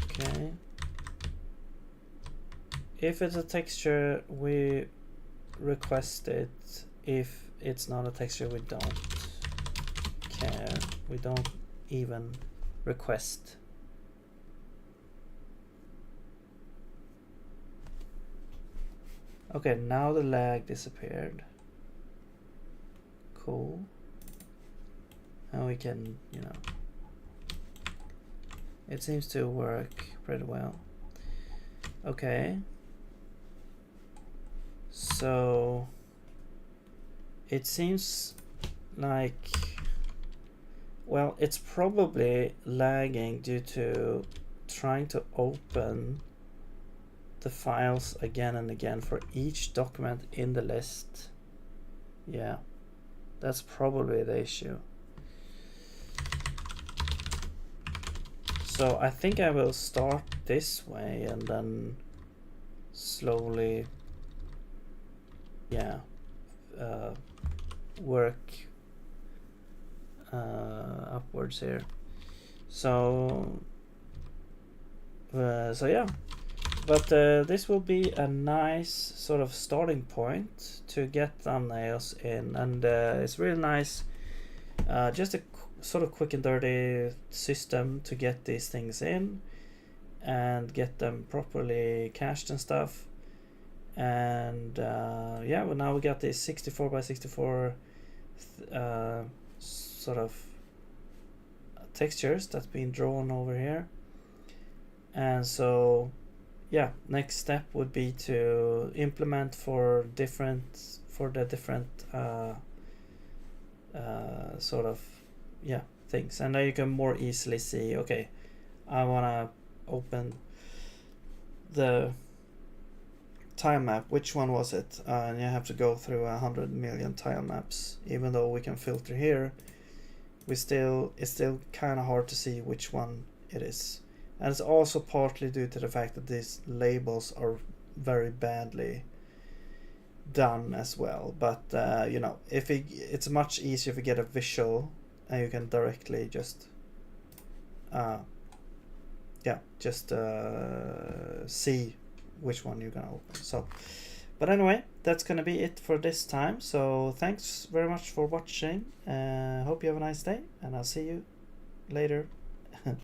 Okay. If it's a texture, we request it. If it's not a texture, we don't care. We don't even request. Okay, now the lag disappeared. Cool. And we can, you know, it seems to work pretty well. Okay. So it seems like, well, it's probably lagging due to trying to open the files again and again for each document in the list. Yeah, that's probably the issue. So I think I will start this way and then slowly, yeah, work upwards here. So yeah, but this will be a nice sort of starting point to get thumbnails in, and it's really nice. Just a sort of quick and dirty system to get these things in and get them properly cached and stuff. And yeah, well, now we got this 64 by 64 sort of textures that's been drawn over here. And so yeah, next step would be to implement for the different sort of, yeah, things. And now you can more easily see, okay, I want to open the tile map, which one was it? And you have to go through 100 million tile maps. Even though we can filter here, it's still kind of hard to see which one it is. And it's also partly due to the fact that these labels are very badly done as well. But you know, if it's much easier if you get a visual and you can directly just see which one you're gonna open. So, but anyway, that's gonna be it for this time. So thanks very much for watching. Hope you have a nice day, and I'll see you later.